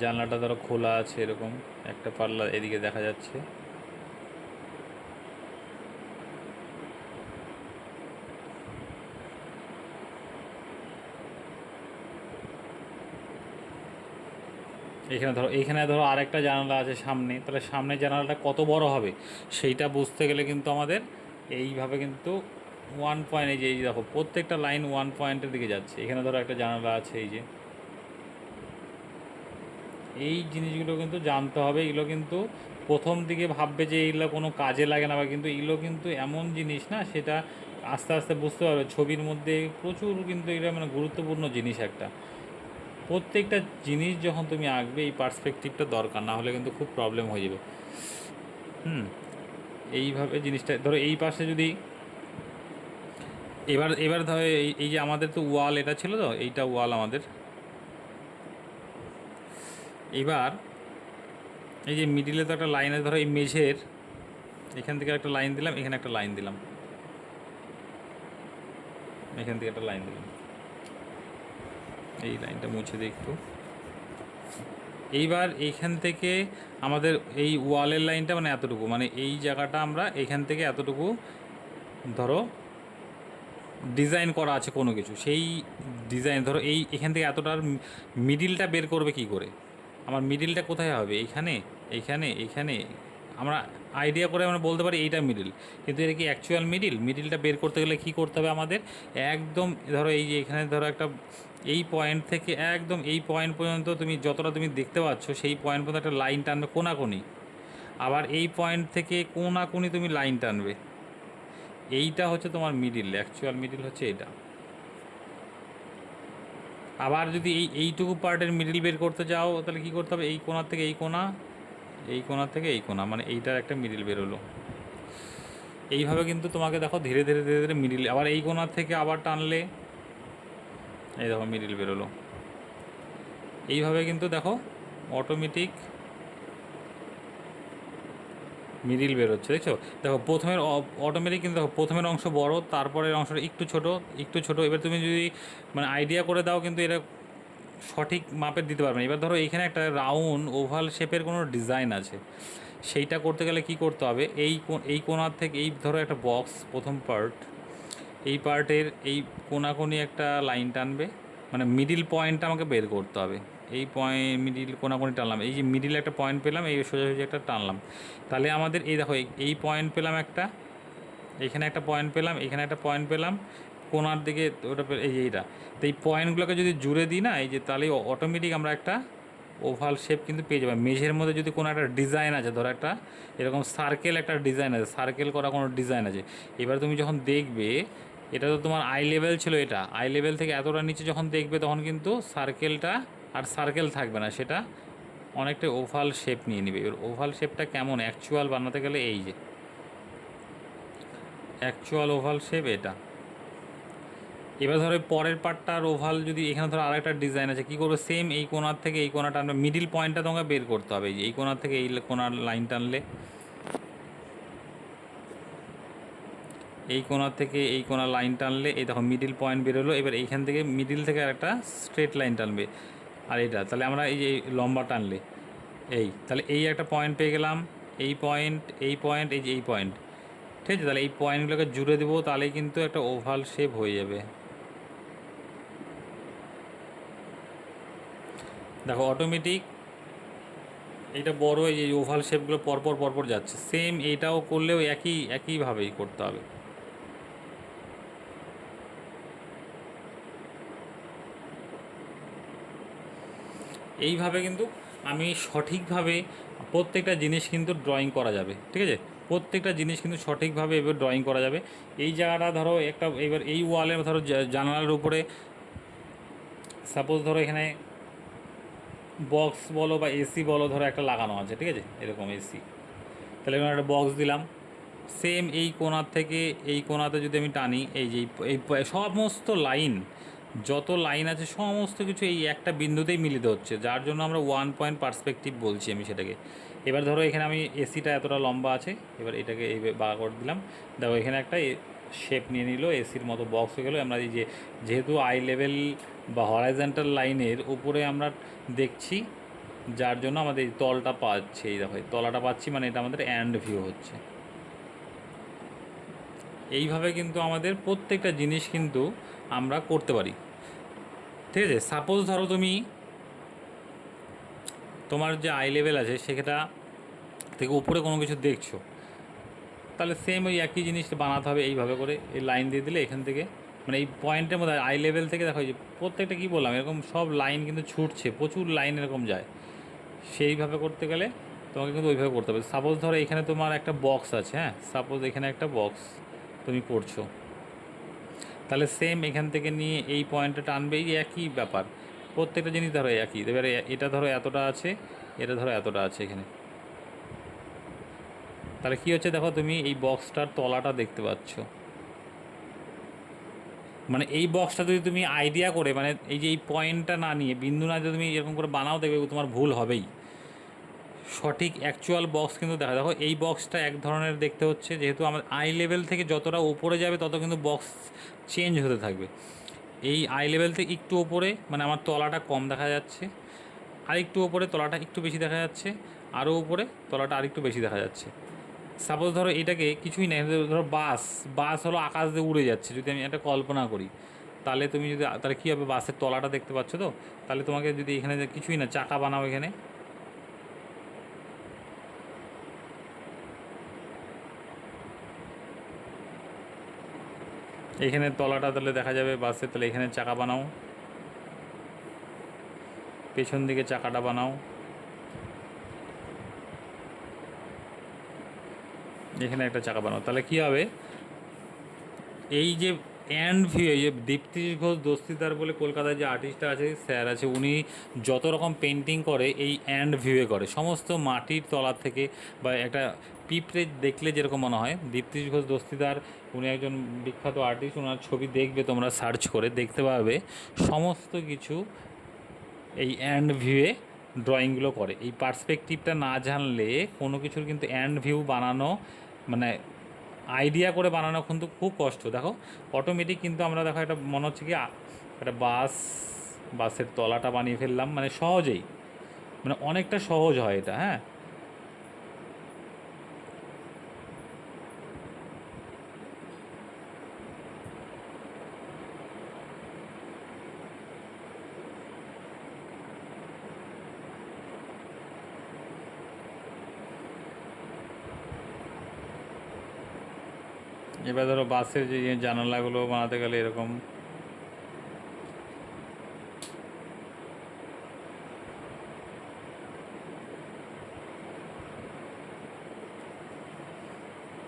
জানলাটা ধরো খোলা আছে, এরকম একটা পাল্লা এদিকে দেখা যাচ্ছে। এইখানে ধরো আরেকটা জানালা আছে সামনে, তাহলে সামনের জানালাটা কত বড় হবে সেইটা বুঝতে গেলে কিন্তু আমাদের এইভাবে কিন্তু 1 পয়েন্ট, এই যে দেখো প্রত্যেকটা লাইন 1 পয়েন্টের দিকে যাচ্ছে। এখানে ধরো একটা জানালা আছে, এই যে এই জিনিসগুলো কিন্তু জানতে হবে। এগুলো কিন্তু প্রথম দিকে ভাববে যে এগুলো কোনো কাজে লাগে না, বা কিন্তু এগুলো কিন্তু এমন জিনিস না, সেটা আস্তে আস্তে বুঝতে পারবে। ছবির মধ্যে প্রচুর কিন্তু এটা মানে গুরুত্বপূর্ণ জিনিস একটা। প্রত্যেকটা জিনিস যখন তুমি আঁকবে এই পার্সপেক্টিভটা দরকার, না হলে কিন্তু খুব প্রবলেম হয়ে যাবে। হুম, এইভাবে জিনিসটা ধরো এই পাশে যদি এবার এবার ধরো এই যে আমাদের তো ওয়াল এটা ছিল, তো এইটা ওয়াল আমাদের। এবার এই যে মিডিলে তো একটা লাইন আছে, ধরো এই মেঝের এখান থেকে একটা লাইন দিলাম, এখানে একটা লাইন দিলাম, এখান থেকে একটা লাইন দিলাম, এই লাইনটা মুছে দিই একটু। এইবার এইখান থেকে আমাদের এই ওয়ালের লাইনটা মানে এতটুকু, মানে এই জায়গাটা আমরা এখান থেকে এতটুকু ধরো ডিজাইন করা আছে কোনো কিছু, সেই ডিজাইন ধরো এই এখান থেকে এতটার মিডিলটা বের করবে কি করে? আমার মিডিলটা কোথায় হবে? এইখানে, এইখানে, এইখানে। আমরা আইডিয়া করে আমরা বলতে পারি এইটা মিডিল, কিন্তু এটা কি অ্যাকচুয়াল মিডিল? মিডিলটা বের করতে গেলে কী করতে হবে আমাদের? একদম ধরো এই যে এখানে ধরো একটা এই পয়েন্ট থেকে একদম এই পয়েন্ট পর্যন্ত তুমি যতটা তুমি দেখতে পাচ্ছ সেই পয়েন্ট পর্যন্ত একটা লাইন টানবে কোনাকুনি। আবার এই পয়েন্ট থেকে কোনাকুনি তুমি লাইন টানবে। এইটা হচ্ছে তোমার মিডিল, অ্যাকচুয়াল মিডিল হচ্ছে এটা। আবার যদি এইটুকু পার্টের মিডিল বের করতে যাও তাহলে কী করতে হবে? এই কোণার থেকে এই কোণা, এই কোণার থেকে এই কোণা, মানে এইটার একটা মিডিল বেরোলো। এইভাবে কিন্তু তোমাকে দেখো ধীরে ধীরে ধীরে ধীরে মিডিল, আবার এই কোণার থেকে আবার টানলে এই দেখো মিডিল বেরোলো। এইভাবে কিন্তু দেখো অটোমেটিক মিডিল বেরোচ্ছে, দেখছো? দেখো প্রথমের অটোমেটিক কিন্তু দেখো প্রথমের অংশ বড়, তারপরের অংশটা একটু ছোট, একটু ছোট। এবার তুমি যদি মানে আইডিয়া করে দাও কিন্তু এটা সঠিক মাপের দিতে পারবে না। এবার ধরো এইখানে একটা রাউন্ড ওভাল শেপের কোনো ডিজাইন আছে, সেইটা করতে গেলে কি করতে হবে? এই কোণার থেকে এই ধরো একটা বক্স প্রথম পার্ট, এই পার্টের এই কোনাকুনি একটা লাইন টানবে, মানে মিডিল পয়েন্টটা আমাকে বের করতে হবে। এই পয়েন্ট মিডিল কোনাকুনি টানলাম, এই যে মিডিল একটা পয়েন্ট পেলাম, এই সোজাসুজি একটা টানলাম, তাহলে আমাদের এই দেখো এই পয়েন্ট পেলাম একটা, এখানে একটা পয়েন্ট পেলাম, এখানে একটা পয়েন্ট পেলাম, কোনার দিকে ওটা এই যে এইটা। তো এই পয়েন্টগুলোকে যদি জুড়ে দিই না, এই যে, তাহলে অটোমেটিক আমরা একটা ওভাল শেপ কিন্তু পেয়ে যাবে। মেঝের মধ্যে যদি কোনো একটা ডিজাইন আছে, ধরো একটা এরকম সার্কেল একটা ডিজাইন আছে, সার্কেল করা কোনো ডিজাইন আছে, এবার তুমি যখন দেখবে এটা তো তোমার আই লেভেল ছিল, এটা আই লেভেল থেকে এতটা নিচে যখন দেখবে তখন কিন্তু সার্কেলটা আর সার্কেল থাকবে না, সেটা অনেকটা ওভাল শেপ নিয়ে নেবে। এবার ওভাল শেপটা কেমন অ্যাকচুয়াল বানাতে গেলে, এই যে অ্যাকচুয়াল ওভাল শেপ এটা। এবার ধরো পরের পার্টটার ওভাল যদি এখানে ধরো আরেকটা ডিজাইন আছে, কী করবে? সেম এই কোণার থেকে এই কোণাটা টানবে, মিডিল পয়েন্টটা তোমাকে বের করতে হবে। এই কোণার থেকে এই কোণার লাইন টানলে, এই কোণার থেকে এই কোণার লাইন টানলে এই দেখো মিডিল পয়েন্ট বেরোলো। এবার এইখান থেকে মিডিল থেকে আরেকটা স্ট্রেট লাইন টানবে, আর এটা তাহলে আমরা এই যে লম্বা টানলে এই, তাহলে এই একটা পয়েন্ট পেয়ে গেলাম, এই পয়েন্ট, এই পয়েন্ট, এই যে এই পয়েন্ট, ঠিক আছে? তাহলে এই পয়েন্টগুলোকে জুড়ে দেবো, তাহলেই কিন্তু একটা ওভাল শেপ হয়ে যাবে। দেখো অটোমেটিক এইটা বড়, এই ওভাল শেপগুলো পরপর পরপর যাচ্ছে। সেম এইটাও করলেও একইভাবেই করতে হবে। এইভাবে কিন্তু আমি সঠিকভাবে প্রত্যেকটা জিনিস কিন্তু ড্রয়িং করা যাবে, ঠিক আছে? প্রত্যেকটা জিনিস কিন্তু সঠিকভাবে এবার ড্রয়িং করা যাবে। এই জায়গাটা ধরো একটা, এবার এই ওয়ালে ধরো জানালার উপরে সাপোজ ধরো এখানে বক্স বলো বা এসি বলো ধরো একটা লাগানো আছে, ঠিক আছে? এরকম এসি, তাহলে এখানে একটা বক্স দিলাম। সেম এই কোণার থেকে এই কোণাতে যদি আমি টানি, এই যে এই সমস্ত লাইন, যত লাইন আছে সমস্ত কিছু এই একটা বিন্দুতেই মিলিত হচ্ছে, যার জন্য আমরা ওয়ান পয়েন্ট পার্সপেক্টিভ বলছি আমি সেটাকে। এবার ধরো এখানে আমি এসিটা এতটা লম্বা আছে, এবার এটাকে এই বাঁকা করে দিলাম। দেখো এখানে একটা শেপ নিয়ে নিল, এসির মতো বক্স হয়ে গেলো। আমরা এই যে যেহেতু আই লেভেল বা হরাইজন্টাল লাইনের উপরে আমরা দেখছি, যার জন্য আমাদের এই তলটা পাচ্ছি, এই দেখো তলাটা পাচ্ছি, মানে এটা আমাদের অ্যান্ড ভিউ হচ্ছে। এইভাবে কিন্তু আমাদের প্রত্যেকটা জিনিস কিন্তু আমরা করতে পারি, ঠিক আছে? সাপোজ ধরো তুমি তোমার যে আই লেভেল আছে সেটা থেকে উপরে কোনো কিছু দেখছো, তাহলে সেম ওই একই জিনিসটা বানাতে হবে এইভাবে করে। এই লাইন দিয়ে দিলে এখান থেকে, মানে এই পয়েন্টের মধ্যে আই লেভেল থেকে দেখো যে প্রত্যেকটা কী বললাম, এরকম সব লাইন কিন্তু ছুটছে, প্রচুর লাইন এরকম যায়। সেইভাবে করতে গেলে তোমাকে কিন্তু ওইভাবে করতে হবে। সাপোজ ধরো এখানে তোমার একটা বক্স আছে, হ্যাঁ, সাপোজ এখানে একটা বক্স তুমি করছো, তাহলে সেম এখান থেকে নিয়ে এই পয়েন্টটা টানবে, এই একই ব্যাপার, প্রত্যেকটা জিনিস ধরো একই। এবারে এটা ধরো এতটা আছে, এটা ধরো এতটা আছে এখানে, তাহলে কী হচ্ছে দেখো, তুমি এই বক্সটার তলাটা দেখতে পাচ্ছ। মানে এই বক্সটা যদি তুমি আইডিয়া করে, মানে এই যে এই পয়েন্টটা না নিয়ে, বিন্দু না, যদি তুমি এরকম করে বানাও, দেখবে তোমার ভুল হবেই। সঠিক অ্যাকচুয়াল বক্স কিন্তু দেখো এই বক্সটা এক ধরনের দেখতে হচ্ছে, যেহেতু আমার আই লেভেল থেকে যতটা উপরে যাবে তত কিন্তু বক্স চেঞ্জ হতে থাকবে। এই আই লেভেল থেকে একটু ওপরে মানে আমার তলাটা কম দেখা যাচ্ছে, আর একটু ওপরে তলাটা একটু বেশি দেখা যাচ্ছে, আরও উপরে তলাটা আরেকটু বেশি দেখা যাচ্ছে। সাপোজ ধরো এটাকে কিছুই নেই, ধরো বাস, বাস হলো আকাশ দিয়ে উড়ে যাচ্ছে, যদি আমি একটা কল্পনা করি, তাহলে তুমি যদি, তাহলে কী হবে, বাসের তলাটা দেখতে পাচ্ছ তো, তাহলে তোমাকে যদি এখানে কিছুই না চাকা বানাও, এখানে এখানে তলাটা তাহলে দেখা যাবে বাসের, তাহলে এখানে চাকা বানাও, পেছন দিকে চাকাটা বানাও, এখানে একটা চাকা বানাও, তাহলে কী হবে, এই যে অ্যান্ড ভিউ, এই যে দীপ্তিশ ঘোষ দস্তিদার বলে কলকাতায় যে আর্টিস্টটা আছে, স্যার আছে, উনি যত রকম পেন্টিং করে এই অ্যান্ড ভিউয়ে করে, সমস্ত মাটির তলা থেকে, বা একটা পিঁপড়ে দেখলে যেরকম মনে হয়, দীপ্তিশ ঘোষ দস্তিদার উনি একজন বিখ্যাত আর্টিস্ট, ওনার ছবি দেখবে তোমরা, সার্চ করে দেখতে পাবে সমস্ত কিছু এই অ্যান্ড ভিউয়ে ড্রয়িংগুলো করে। এই পার্সপেক্টিভটা না জানলে কোনো কিছুর কিন্তু অ্যান্ড ভিউ বানানো, মানে আইডিয়া করে বানানো কিন্তু খুব কষ্ট। দেখো অটোমেটিক কিন্তু আমরা দেখো একটা মনে হচ্ছে কি একটা বাসের তলাটা বানিয়ে ফেললাম, মানে সহজেই, মানে অনেকটা সহজ হয় এটা, হ্যাঁ। এবার ধরো বাসের যে জানালাগুলো বানাতে গেলে এরকম,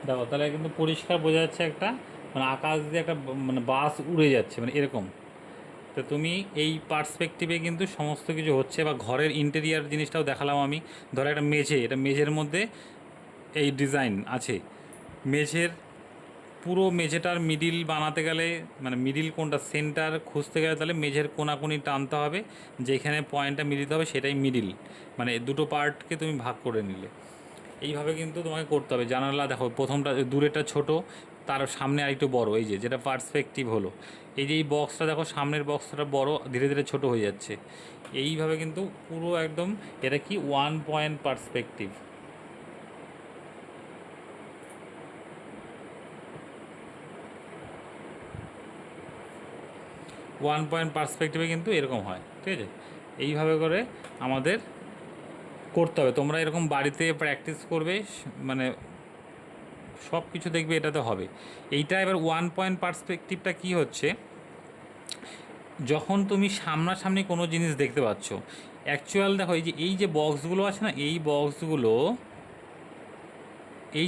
দেখো তাহলে কিন্তু পরিষ্কার বোঝা যাচ্ছে একটা, মানে আকাশ দিয়ে একটা মানে বাস উড়ে যাচ্ছে, মানে এরকম। তো তুমি এই পার্সপেক্টিভে কিন্তু সমস্ত কিছু হচ্ছে, বা ঘরের ইন্টেরিয়ার জিনিসটাও দেখালাম আমি। ধরো একটা মেঝে, এটা মেঝের মধ্যে এই ডিজাইন আছে, মেঝের পুরো মেঝেটার মিডিল বানাতে গেলে, মানে মিডিল কোনটা সেন্টার খুঁজতে গেলে, তাহলে মেঝের কোনাকুনি টানতে হবে, যেখানে পয়েন্টটা মিলিতে হবে সেটাই মিডিল, মানে দুটো পার্টকে তুমি ভাগ করে নিলে। এইভাবে কিন্তু তোমাকে করতে হবে। জানালা দেখো, প্রথমটা দূরেটা ছোট, তার সামনে আরেকটু বড়, এই যে যেটা পার্সপেক্টিভ হলো, এই যে এই বক্সটা দেখো, সামনের বক্সটা বড়, ধীরে ধীরে ছোট হয়ে যাচ্ছে। এইভাবে কিন্তু পুরো একদম, এটা কি 1 পয়েন্ট পার্সপেক্টিভ। ওয়ান পয়েন্ট পার্সপেক্টিভে কিন্তু এরকম হয়, ঠিক আছে। এইভাবে করে আমাদের করতে হবে। তোমরা এরকম বাড়িতে প্র্যাকটিস করবে, মানে সব কিছু দেখবে এটাতে হবে। এইটা এবার 1 পয়েন্ট পার্সপেক্টিভটা কী হচ্ছে, যখন তুমি সামনাসামনি কোনো জিনিস দেখতে পাচ্ছ, অ্যাকচুয়াল দেখো এই যে বক্সগুলো আছে না, এই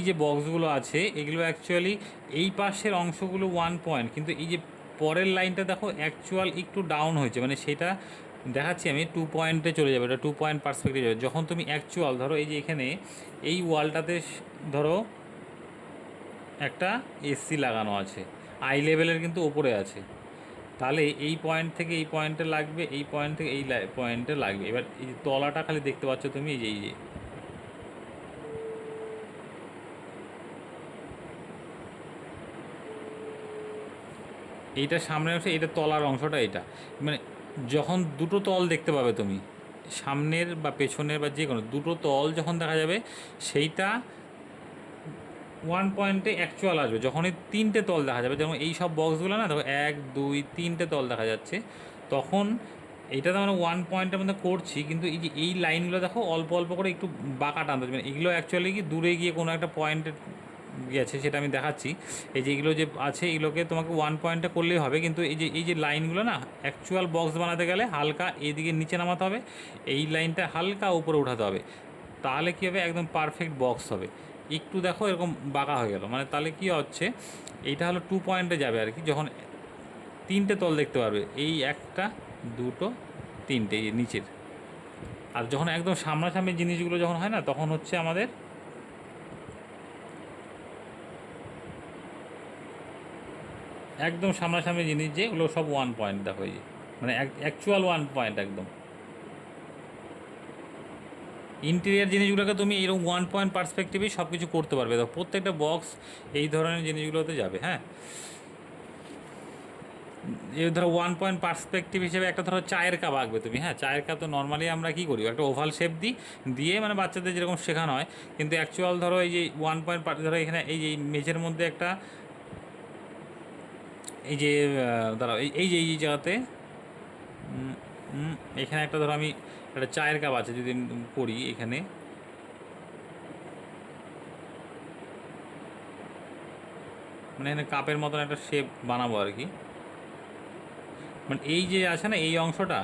যে বক্সগুলো আছে, এগুলো অ্যাকচুয়ালি এই পাশের অংশগুলো 1 পয়েন্ট, কিন্তু এই যে পরের লাইনটা দেখো অ্যাকচুয়াল একটু ডাউন হয়েছে, মানে সেটা দেখাচ্ছি আমি, 2 পয়েন্টে চলে যাবে, এটা 2 পয়েন্ট পার্সপেক্টিভ যাবে। যখন তুমি অ্যাকচুয়াল ধরো এই যে এখানে এই ওয়ালটাতে ধরো একটা এসি লাগানো আছে, আই লেভেলের কিন্তু ওপরে আছে, তাহলে এই পয়েন্ট থেকে এই পয়েন্টে লাগবে, এই পয়েন্ট থেকে এই পয়েন্টে লাগবে। এবার এই যে তলাটা খালি দেখতে পাচ্ছ তুমি, এই যে এইটা সামনের অংশ, এটা তলার অংশটা, এটা মানে যখন দুটো তল দেখতে পাবে তুমি, সামনের বা পেছনের বা যে কোনো দুটো তল যখন দেখা যাবে, সেইটা 1 পয়েন্টে অ্যাকচুয়াল আসবে। যখনই তিনটে তল দেখা যাবে, যেমন এই সব বক্সগুলো না দেখো 1 2 3টে তল দেখা যাচ্ছে, তখন এইটা তো আমরা 1 পয়েন্টের মধ্যে করছি, কিন্তু এই যে এই লাইনগুলো দেখো অল্প অল্প করে একটু বাঁকা টানতে হচ্ছে, মানে এগুলো অ্যাকচুয়ালি কি দূরে গিয়ে কোনো একটা পয়েন্টে গেছে সেটা আমি দেখাচ্ছি। এই যে এগুলো যে আছে এগুলোকে তোমাকে 1 পয়েন্টে করলেই হবে, কিন্তু এই যে লাইনগুলো না অ্যাকচুয়াল বক্স বানাতে গেলে হালকা এইদিকে নিচে নামাতে হবে, এই লাইনটা হালকা উপরে উঠাতে হবে, তাহলে কী হবে একদম পারফেক্ট বক্স হবে। একটু দেখো এরকম বাঁকা হয়ে গেল, মানে তাহলে কী হচ্ছে এইটা হলো 2 পয়েন্টে যাবে আর কি, যখন 3টে তল দেখতে পারবে, এই 1টা 2টো 3টে এই নিচের। আর যখন একদম সামনাসামনি জিনিসগুলো যখন হয় না তখন হচ্ছে আমাদের একদম সামনাসামনি জিনিস যেগুলো সব 1 পয়েন্ট দেখো, এই যে মানে অ্যাকচুয়াল 1 পয়েন্ট একদম। ইন্টেরিয়ার জিনিসগুলোকে তুমি এরকম 1 পয়েন্ট পার্সপেক্টিভেই সব কিছু করতে পারবে, দেখো প্রত্যেকটা বক্স এই ধরনের জিনিসগুলোতে যাবে। হ্যাঁ, এই ধরো 1 পয়েন্ট পার্সপেক্টিভ হিসেবে একটা ধরো চায়ের কাপ আঁকবে তুমি। হ্যাঁ, চায়ের কাপ তো নর্মালি আমরা কী করি, একটা ওভাল শেপ দিই, দিয়ে মানে বাচ্চাদের যেরকম শেখানো হয়, কিন্তু অ্যাকচুয়াল ধরো এই যে 1 পয়েন্ট ধরো এখানে এই যে মেঝের মধ্যে একটা এই যে দাঁড়াও এই জায়গাতে এখানে একটা ধরো আমি একটা চায়ের কাপ আছে যদি আমি করি এখানে, মানে এখানে কাপের মতন একটা শেপ বানাবো আর কি। মানে এই যে আছে না এই অংশটা,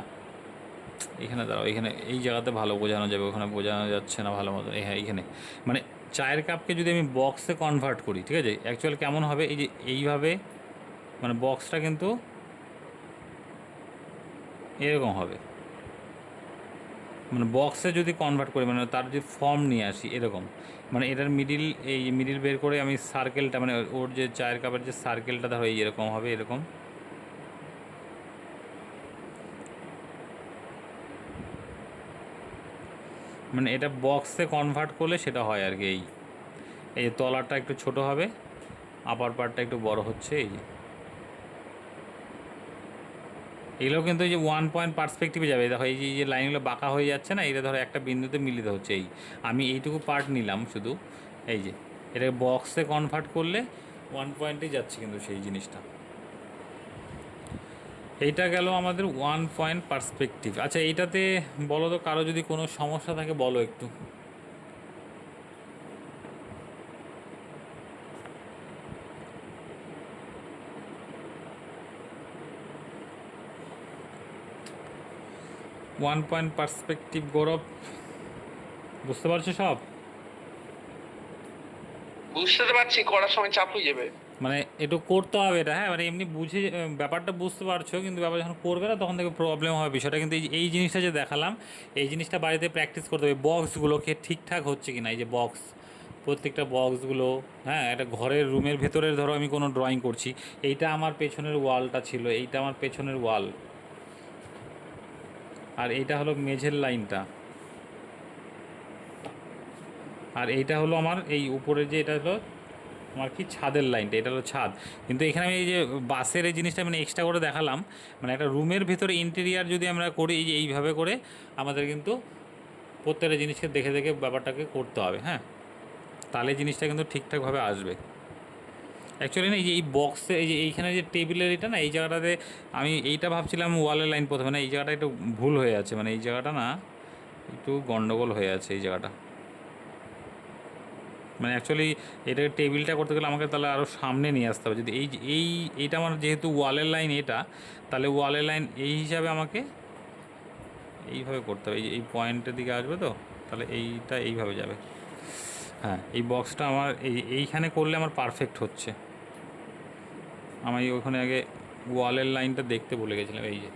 এখানে দাঁড়াও এখানে এই জায়গাতে ভালো বোঝানো যাবে, ওখানে বোঝানো যাচ্ছে না ভালো মতো। হ্যাঁ, এইখানে মানে চায়ের কাপকে যদি আমি বক্সে কনভার্ট করি, ঠিক আছে, অ্যাকচুয়াল কেমন হবে এই যে এইভাবে, মানে বক্সটা কিন্তু এরকম হবে। মানে বক্সে যদি কনভার্ট করি মানে তার যে ফর্ম নিয়ে আসি এরকম, মানে এটার মিডিল এই মিডিল বের করে আমি সার্কেলটা মানে ওর যে চায়ের কাপের যে সার্কেলটা ধরো এরকম হবে এরকম। মানে এটা বক্সে কনভার্ট করলে সেটা হয় আর কি। এই এই যে তলাটা একটু ছোট হবে, আপার পার্টটা একটু বড় হচ্ছে, এই যে এগুলো কিন্তু এই যে 1 পয়েন্ট পার্সপেক্টিভে যাবে। দেখো এই যে লাইনগুলো বাঁকা হয়ে যাচ্ছে না, এটা ধরো একটা বিন্দুতে মিলিত হচ্ছে। এই আমি এইটুকু পার্ট নিলাম শুধু, এই যে এটাকে বক্সে কনভার্ট করলে 1 পয়েন্টেই যাচ্ছে কিন্তু সেই জিনিসটা। এইটা গেল আমাদের 1 পয়েন্ট পার্সপেক্টিভ। আচ্ছা, এইটাতে বলো তো কারো যদি কোনো সমস্যা থাকে বলো একটু। 1 পয়েন্ট পার্সপেক্টিভ গৌরব, বুঝতে পারছো সব? বুঝতে তো পারছি, করার সময় চাপ হয়ে যাবে। মানে একটু করতে হবে এটা। হ্যাঁ, মানে এমনি বুঝে ব্যাপারটা বুঝতে পারছো, কিন্তু ব্যাপার যখন করবে না তখন থেকে প্রবলেম হবে বিষয়টা। কিন্তু এই জিনিসটা যে দেখালাম, এই জিনিসটা বাড়িতে প্র্যাকটিস করতে হবে, বক্সগুলোকে ঠিকঠাক হচ্ছে কি না, এই যে বক্স প্রত্যেকটা বক্সগুলো। হ্যাঁ, একটা ঘরের রুমের ভেতরের ধরো আমি কোনো ড্রয়িং করছি, এইটা আমার পেছনের ওয়ালটা ছিল, এইটা আমার পেছনের ওয়াল, আর এইটা হলো মেঝের লাইনটা, আর এইটা হলো আমার এই উপরের যে এটা হলো আমার কি ছাদের লাইনটা, এটা হলো ছাদ। কিন্তু এখানে আমি এই যে বাসের এই জিনিসটা মানে এক্সট্রা করে দেখালাম, মানে একটা রুমের ভেতরে ইন্টেরিয়ার যদি আমরা করি এই যে এইভাবে করে আমাদের কিন্তু প্রত্যেকটা জিনিসকে দেখে দেখে ব্যাপারটাকে করতে হবে। হ্যাঁ, তাহলে জিনিসটা কিন্তু ঠিকঠাকভাবে আসবে। অ্যাকচুয়ালি না এই যে এই বক্সে এই যে এইখানে যে টেবিলের এটা না এই জায়গাটাতে আমি এইটা ভাবছিলাম ওয়ালের লাইন প্রথমে, না এই জায়গাটা একটু ভুল হয়ে আছে, মানে এই জায়গাটা না একটু গন্ডগোল হয়ে আছে এই জায়গাটা। মানে অ্যাকচুয়ালি এটাকে টেবিলটা করতে গেলে আমাকে তাহলে আরও সামনে নিয়ে আসতে হবে। যদি এইটা আমার যেহেতু ওয়ালের লাইন এটা, তাহলে ওয়ালের লাইন এই হিসাবে আমাকে এইভাবে করতে হবে। এই পয়েন্টের দিকে আসবে তো, তাহলে এইটা এইভাবে যাবে। হ্যাঁ, এই বক্সটা আমার এইখানে করলে আমার পারফেক্ট হচ্ছে। আমি ওখানে আগে ওয়ালের লাইনটা দেখতে ভুলে গেছিলাম। এই যে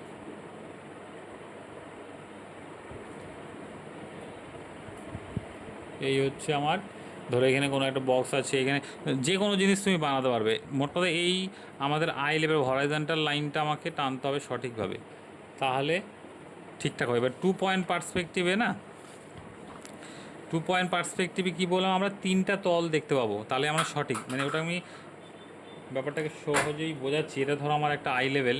এই হচ্ছে আমার, ধরো এখানে কোনো একটা বক্স আছে, এখানে যে কোনো জিনিস তুমি বানাতে পারবে। মোট কথা এই আমাদের আই লেভেল হরাইজন্টাল লাইনটা আমাকে টানতে হবে সঠিকভাবে, তাহলে ঠিকঠাক হবে। এবার 2 পয়েন্ট পার্সপেক্টিভে না, 2 পয়েন্ট পার্সপেক্টিভে কী বললাম আমরা 3টা তল দেখতে পাবো, তাহলে আমরা সঠিক, মানে ওটা আমি ব্যাপারটাকে সহজেই বোঝাচ্ছি। এটা ধরো আমার একটা আই লেভেল,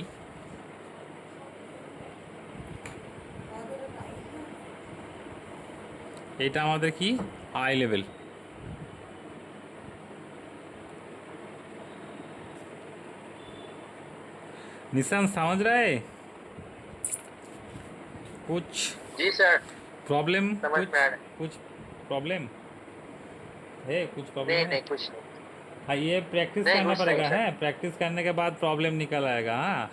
এটা আমাদের কি आई लेवल। निशान समझ रहा है कुछ जी सर, प्रॉब्लम? समझ कुछ में आ रहा है। कुछ प्रॉब्लम है, कुछ प्रॉब्लम नहीं है? नहीं, कुछ नहीं। हाँ, ये प्रैक्टिस नहीं करना वो सही पड़ेगा सर। है, प्रैक्टिस करने के बाद प्रॉब्लम निकल आएगा हाँ।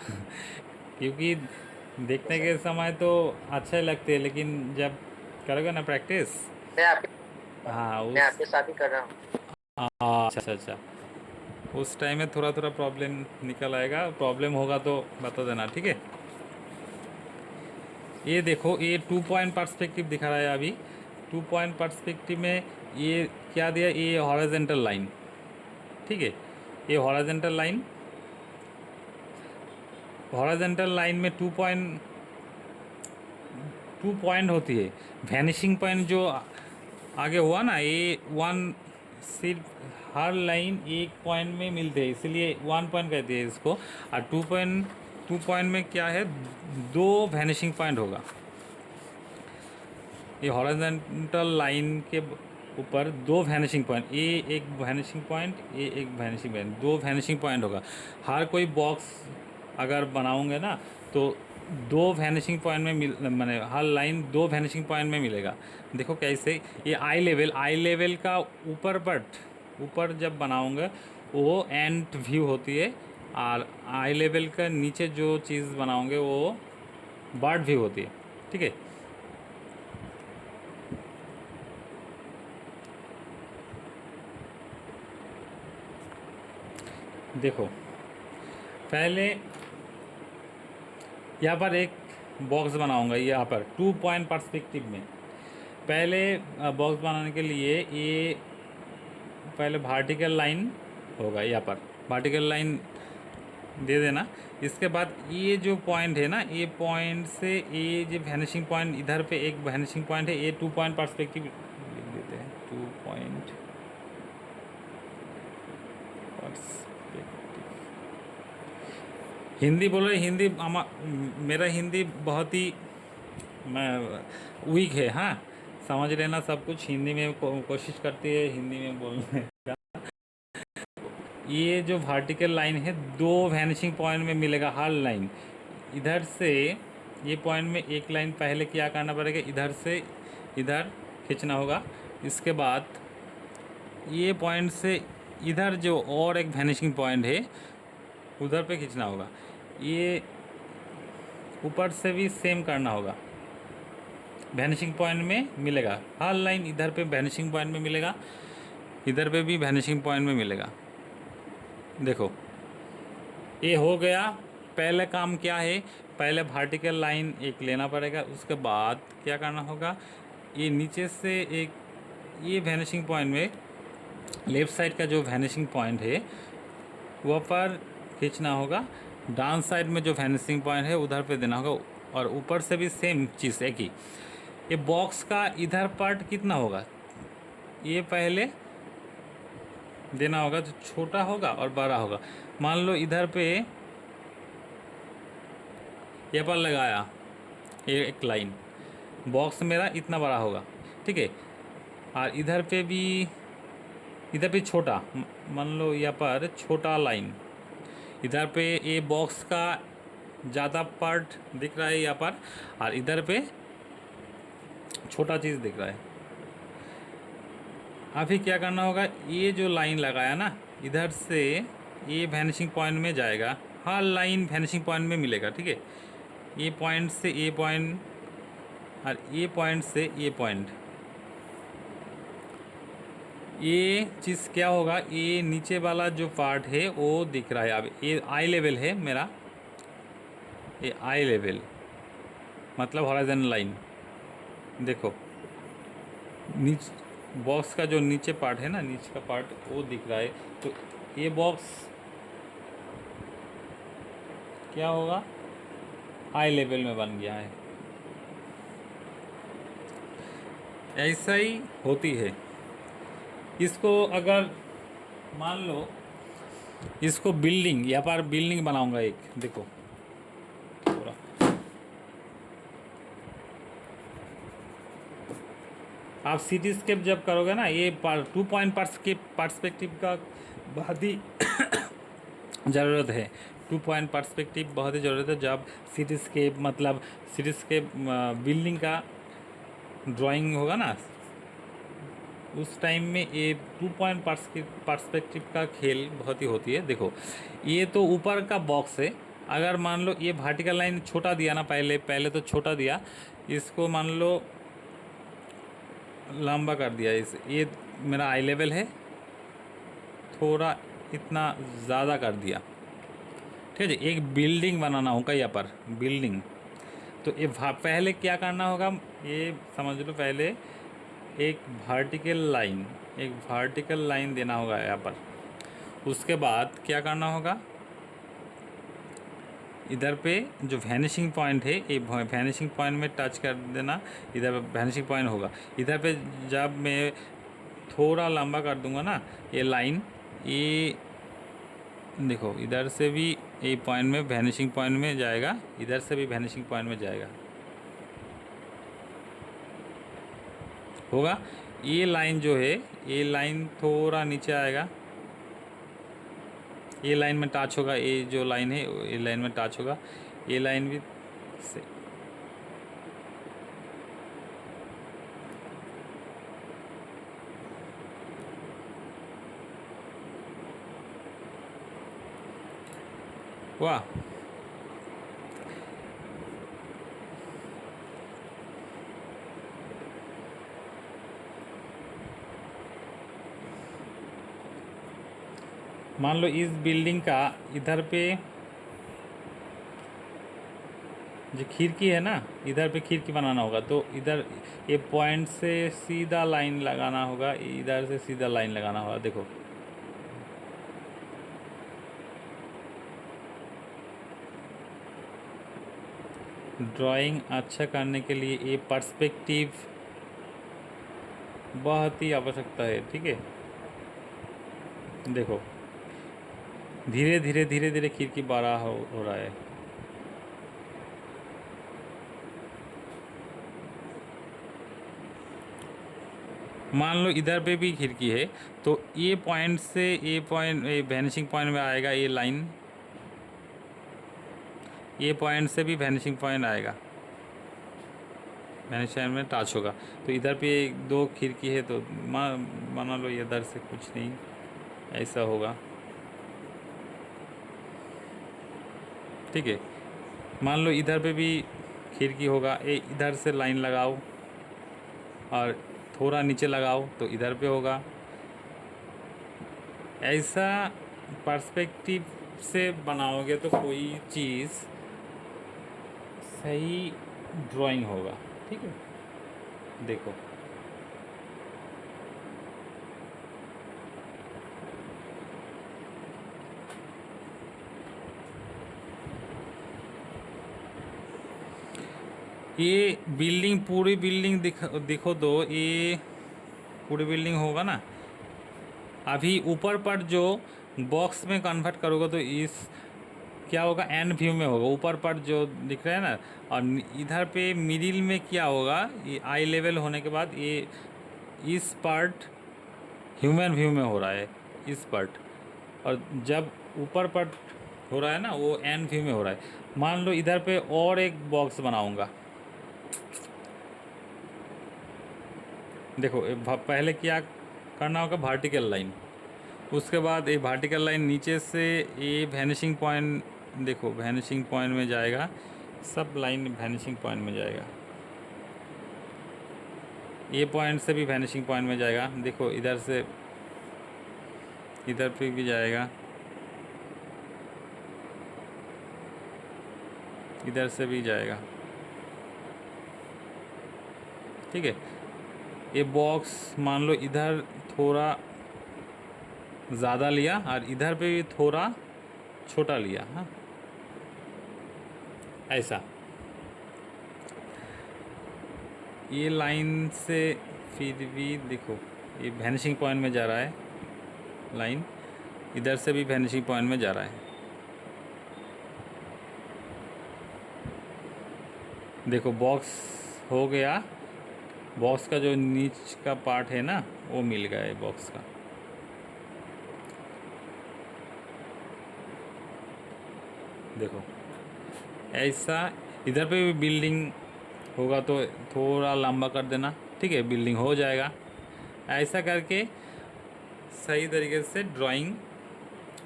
क्योंकि देखने सर के समय तो अच्छे लगते हैं, लेकिन जब करोगे ना प्रैक्टिस, मैं आपके हाँ मैं उस आपके साथ ही कर रहा हूँ। अच्छा अच्छा अच्छा, उस टाइम में थोड़ा थोड़ा प्रॉब्लम निकल आएगा, प्रॉब्लम होगा तो बता देना, ठीक है। ये देखो, ये 2 पॉइंट पर्सपेक्टिव दिखा रहा है अभी। 2 पॉइंट पर्सपेक्टिव में ये क्या दिया, ये हॉरिजॉन्टल लाइन, ठीक है। ये हॉरिजॉन्टल लाइन, हॉरिजॉन्टल लाइन में 2 पॉइंट होती है। वैनिशिंग पॉइंट जो आगे हुआ ना, ये वन, सिर्फ हर लाइन एक पॉइंट में मिलते हैं, इसलिए 1 पॉइंट कहते हैं इसको। और 2 पॉइंट में क्या है, 2 वैनिशिंग पॉइंट होगा। ये हॉरिजॉन्टल लाइन के ऊपर 2 वैनिशिंग पॉइंट, ये एक वैनिशिंग पॉइंट, ये एक वैनिशिंग पॉइंट, 2 वैनिशिंग पॉइंट होगा। हर कोई बॉक्स अगर बनाओगे ना, तो 2 वैनिशिंग पॉइंट में मिल, मैंने हर लाइन 2 वैनिशिंग पॉइंट में मिलेगा। देखो कैसे, ये आई लेवल का ऊपर, बट ऊपर जब बनाओगे वो एंड व्यू होती है, और आई लेवल का नीचे जो चीज़ बनाओगे वो बर्ड व्यू होती है, ठीक है। देखो पहले यहाँ पर एक बॉक्स बनाऊंगा, यहाँ पर 2 पॉइंट पर्सपेक्टिव में। पहले बॉक्स बनाने के लिए ये पहले वर्टिकल लाइन होगा, यहाँ पर वर्टिकल लाइन दे देना। इसके बाद ये जो पॉइंट है ना, ये पॉइंट से ये जो वैनिशिंग पॉइंट, इधर पे एक वैनिशिंग पॉइंट है, ये 2 पॉइंट पर्सपेक्टिव लिख देते हैं, 2 पॉइंट पर्सपेक्टिव। हिंदी बोल रहे, हिंदी मेरा हिंदी बहुत ही वीक है हाँ, समझ लेना सब कुछ हिंदी में, कोशिश करती है हिंदी में बोलने का। ये जो वर्टिकल लाइन है, 2 वैनिशिंग पॉइंट में मिलेगा हर लाइन। इधर से ये पॉइंट में एक लाइन पहले क्या करना पड़ेगा, इधर से इधर खींचना होगा। इसके बाद ये पॉइंट से इधर जो और एक वैनिशिंग पॉइंट है, उधर पे खींचना होगा। ये ऊपर से भी सेम करना होगा, वैनिशिंग पॉइंट में मिलेगा हर लाइन। इधर पे वैनिशिंग पॉइंट में मिलेगा, इधर पे भी वैनिशिंग पॉइंट में मिलेगा। देखो ये हो गया। पहले काम क्या है, पहले वर्टिकल लाइन एक लेना पड़ेगा, उसके बाद क्या करना होगा, ये नीचे से एक, ये वैनिशिंग पॉइंट में लेफ़्ट साइड का जो वैनिशिंग पॉइंट है वह पर खींचना होगा। डाउन साइड में जो वैनिशिंग पॉइंट है उधर पे देना होगा, और ऊपर से भी सेम चीज़ एक ही। ये बॉक्स का इधर पार्ट कितना होगा, ये पहले देना होगा, जो छोटा होगा और बड़ा होगा। मान लो इधर पे ये पर लगाया ये एक लाइन, बॉक्स मेरा इतना बड़ा होगा, ठीक है। और इधर पे छोटा, मान लो यहाँ पर छोटा लाइन, इधर पे ये बॉक्स का ज़्यादा पार्ट दिख रहा है यहाँ पर, और इधर पे छोटा चीज़ दिख रहा है। अभी क्या करना होगा, ये जो लाइन लगाया ना, इधर से ये वैनिशिंग पॉइंट में जाएगा, हर लाइन वैनिशिंग पॉइंट में मिलेगा, ठीक है। ये पॉइंट से ये पॉइंट, और ये पॉइंट से ये पॉइंट, ये चीज़ क्या होगा, ये नीचे वाला जो पार्ट है वो दिख रहा है। अब ये आई लेवल है मेरा, ये आई लेवल मतलब हॉरिजॉन्टल लाइन। देखो बॉक्स का जो नीचे पार्ट है ना, नीचे का पार्ट वो दिख रहा है, तो ये बॉक्स क्या होगा, आई लेवल में बन गया है। ऐसा ही होती है। इसको अगर मान लो, इसको बिल्डिंग, यहाँ पर बिल्डिंग बनाऊंगा एक, देखो पूरा आप सिटी स्केप जब करोगे ना, ये 2 पॉइंट पर्सपेक्टिव का बहुत ही ज़रूरत है। 2 पॉइंट पर्सपेक्टिव बहुत ही ज़रूरत है जब सिटी स्केप, मतलब सिटी स्केप बिल्डिंग का ड्राइंग होगा ना, उस टाइम में ये 2 पॉइंट पर्सपेक्टिव का खेल बहुत ही होती है। देखो ये तो ऊपर का बॉक्स है, अगर मान लो ये वर्टिकल लाइन छोटा दिया ना, पहले पहले तो छोटा दिया, इसको मान लो लंबा कर दिया। इस ये मेरा आई लेवल है, थोड़ा इतना ज़्यादा कर दिया, ठीक है। एक बिल्डिंग बनाना होगा यहाँ पर, बिल्डिंग। तो ये पहले क्या करना होगा, ये समझ लो, पहले एक वर्टिकल लाइन देना होगा यहाँ पर। उसके बाद क्या करना होगा, इधर पे जो वैनिशिंग पॉइंट है, ये वैनिशिंग पॉइंट में टच कर देना, इधर वैनिशिंग पॉइंट होगा। इधर पे जब मैं थोड़ा लंबा कर दूंगा ना ये लाइन, ये देखो इधर से भी ये पॉइंट में वैनिशिंग पॉइंट में जाएगा, इधर से भी वैनिशिंग पॉइंट में जाएगा, होगा। ये लाइन जो है, ये लाइन थोड़ा नीचे आएगा, ये लाइन में टच होगा, ये जो लाइन है ये लाइन में टच होगा, ये लाइन भी से वाह। मान लो इस बिल्डिंग का इधर पे जो खिड़की है ना, इधर पे खिड़की बनाना होगा, तो इधर ये पॉइंट से सीधा लाइन लगाना होगा, इधर से सीधा लाइन लगाना होगा। देखो ड्राइंग अच्छा करने के लिए ये पर्सपेक्टिव बहुत ही आवश्यकता है, ठीक है। देखो धीरे धीरे धीरे धीरे खिड़की बड़ा हो रहा है। मान लो इधर पे भी खिड़की है, तो ये पॉइंट से ये पॉइंट, ये वैनिशिंग पॉइंट में आएगा ये लाइन, ये पॉइंट से भी वैनिशिंग पॉइंट आएगा, वैनिशिंग पॉइंट में टच होगा। तो इधर पे दो खिड़की है, तो माना लो इधर से कुछ नहीं, ऐसा होगा, ठीक है। मान लो इधर पे भी खिड़की होगा, ये इधर से लाइन लगाओ और थोड़ा नीचे लगाओ तो इधर पे होगा। ऐसा पर्सपेक्टिव से बनाओगे तो कोई चीज़ सही ड्राइंग होगा, ठीक है। देखो ये बिल्डिंग, पूरी बिल्डिंग दिखो दो, ये पूरी बिल्डिंग होगा ना। अभी ऊपर पर जो बॉक्स में कन्वर्ट करोगे तो इस क्या होगा, एंड व्यू में होगा, ऊपर पर जो दिख रहा है ना। और इधर पे मिडिल में क्या होगा, ये आई लेवल होने के बाद ये इस पार्ट ह्यूमन व्यू में हो रहा है, इस पार्ट। और जब ऊपर पर हो रहा है ना, वो एंड व्यू में हो रहा है। मान लो इधर पे और एक बॉक्स बनाऊंगा। देखो पहले क्या करना होगा, वर्टिकल लाइन, उसके बाद ये वर्टिकल लाइन नीचे से ये वैनिशिंग पॉइंट, देखो वैनिशिंग पॉइंट में जाएगा, सब लाइन वैनिशिंग पॉइंट में जाएगा, ये पॉइंट से भी वैनिशिंग पॉइंट में जाएगा। देखो इधर से इधर पे भी जाएगा, इधर से भी जाएगा, ठीक है। ये बॉक्स मान लो इधर थोड़ा ज़्यादा लिया और इधर पे भी थोड़ा छोटा लिया, हाँ ऐसा। ये लाइन से फिर भी देखो ये वैनिशिंग पॉइंट में जा रहा है लाइन, इधर से भी वैनिशिंग पॉइंट में जा रहा है। देखो बॉक्स हो गया, बॉक्स का जो नीच का पार्ट है ना वो मिल गया है बॉक्स का। देखो ऐसा इधर पे भी बिल्डिंग होगा तो थोड़ा लंबा कर देना, ठीक है, बिल्डिंग हो जाएगा। ऐसा करके सही तरीके से ड्राइंग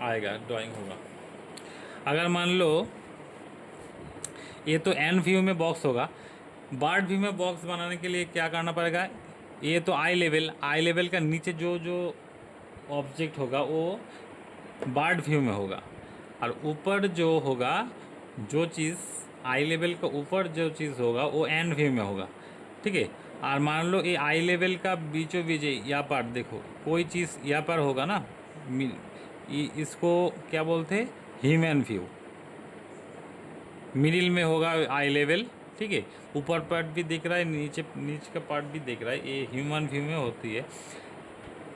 आएगा, ड्राइंग होगा। अगर मान लो ये तो एंड व्यू में बॉक्स होगा, बर्ड व्यू में बॉक्स बनाने के लिए क्या करना पड़ेगा, ये तो आई लेवल का नीचे जो जो ऑब्जेक्ट होगा वो बर्ड व्यू में होगा, और ऊपर जो होगा, जो चीज़ आई लेवल का ऊपर जो चीज़ होगा वो एंड व्यू में होगा, ठीक है। और मान लो ये आई लेवल का बीचों बीच यहाँ पर देखो कोई चीज़ यहाँ पर होगा ना, इसको क्या बोलते हैं, ह्यूमन व्यू। मिडिल में होगा आई लेवल, ठीक है। ऊपर पार्ट भी दिख रहा है, नीचे का पार्ट भी दिख रहा है, ये ह्यूमन व्यू में होती है।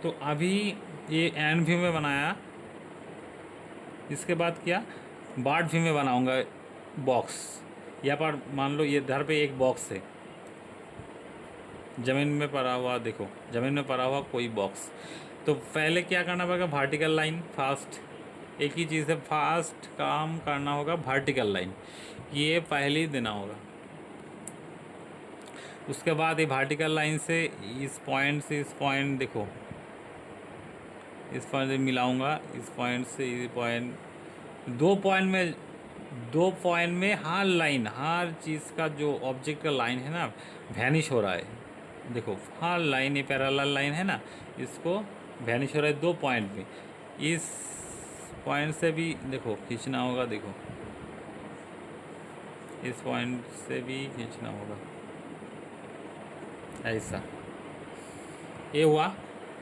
तो अभी ये एंड व्यू में बनाया, इसके बाद क्या बर्ड व्यू में बनाऊंगा बॉक्स। यहाँ पर मान लो ये इधर पे एक बॉक्स है, ज़मीन में पड़ा हुआ, देखो ज़मीन में पड़ा हुआ कोई बॉक्स। तो पहले क्या करना पड़ेगा, वर्टिकल लाइन फास्ट, एक ही चीज़ है, फास्ट काम करना होगा, वर्टिकल लाइन ये पहले ही देना होगा। उसके बाद ये वर्टिकल लाइन से इस पॉइंट देखो, इस पॉइंट से मिलाऊंगा, इस पॉइंट से इस पॉइंट, दो पॉइंट में हर लाइन, हर चीज़ का जो ऑब्जेक्ट का लाइन है ना वैनिश हो रहा है। देखो हर लाइन, ये पैरेलल लाइन है ना, इसको वैनिश हो रहा है 2 पॉइंट में। इस पॉइंट से भी देखो खींचना होगा, देखो इस पॉइंट से भी खींचना होगा, ऐसा ये हुआ।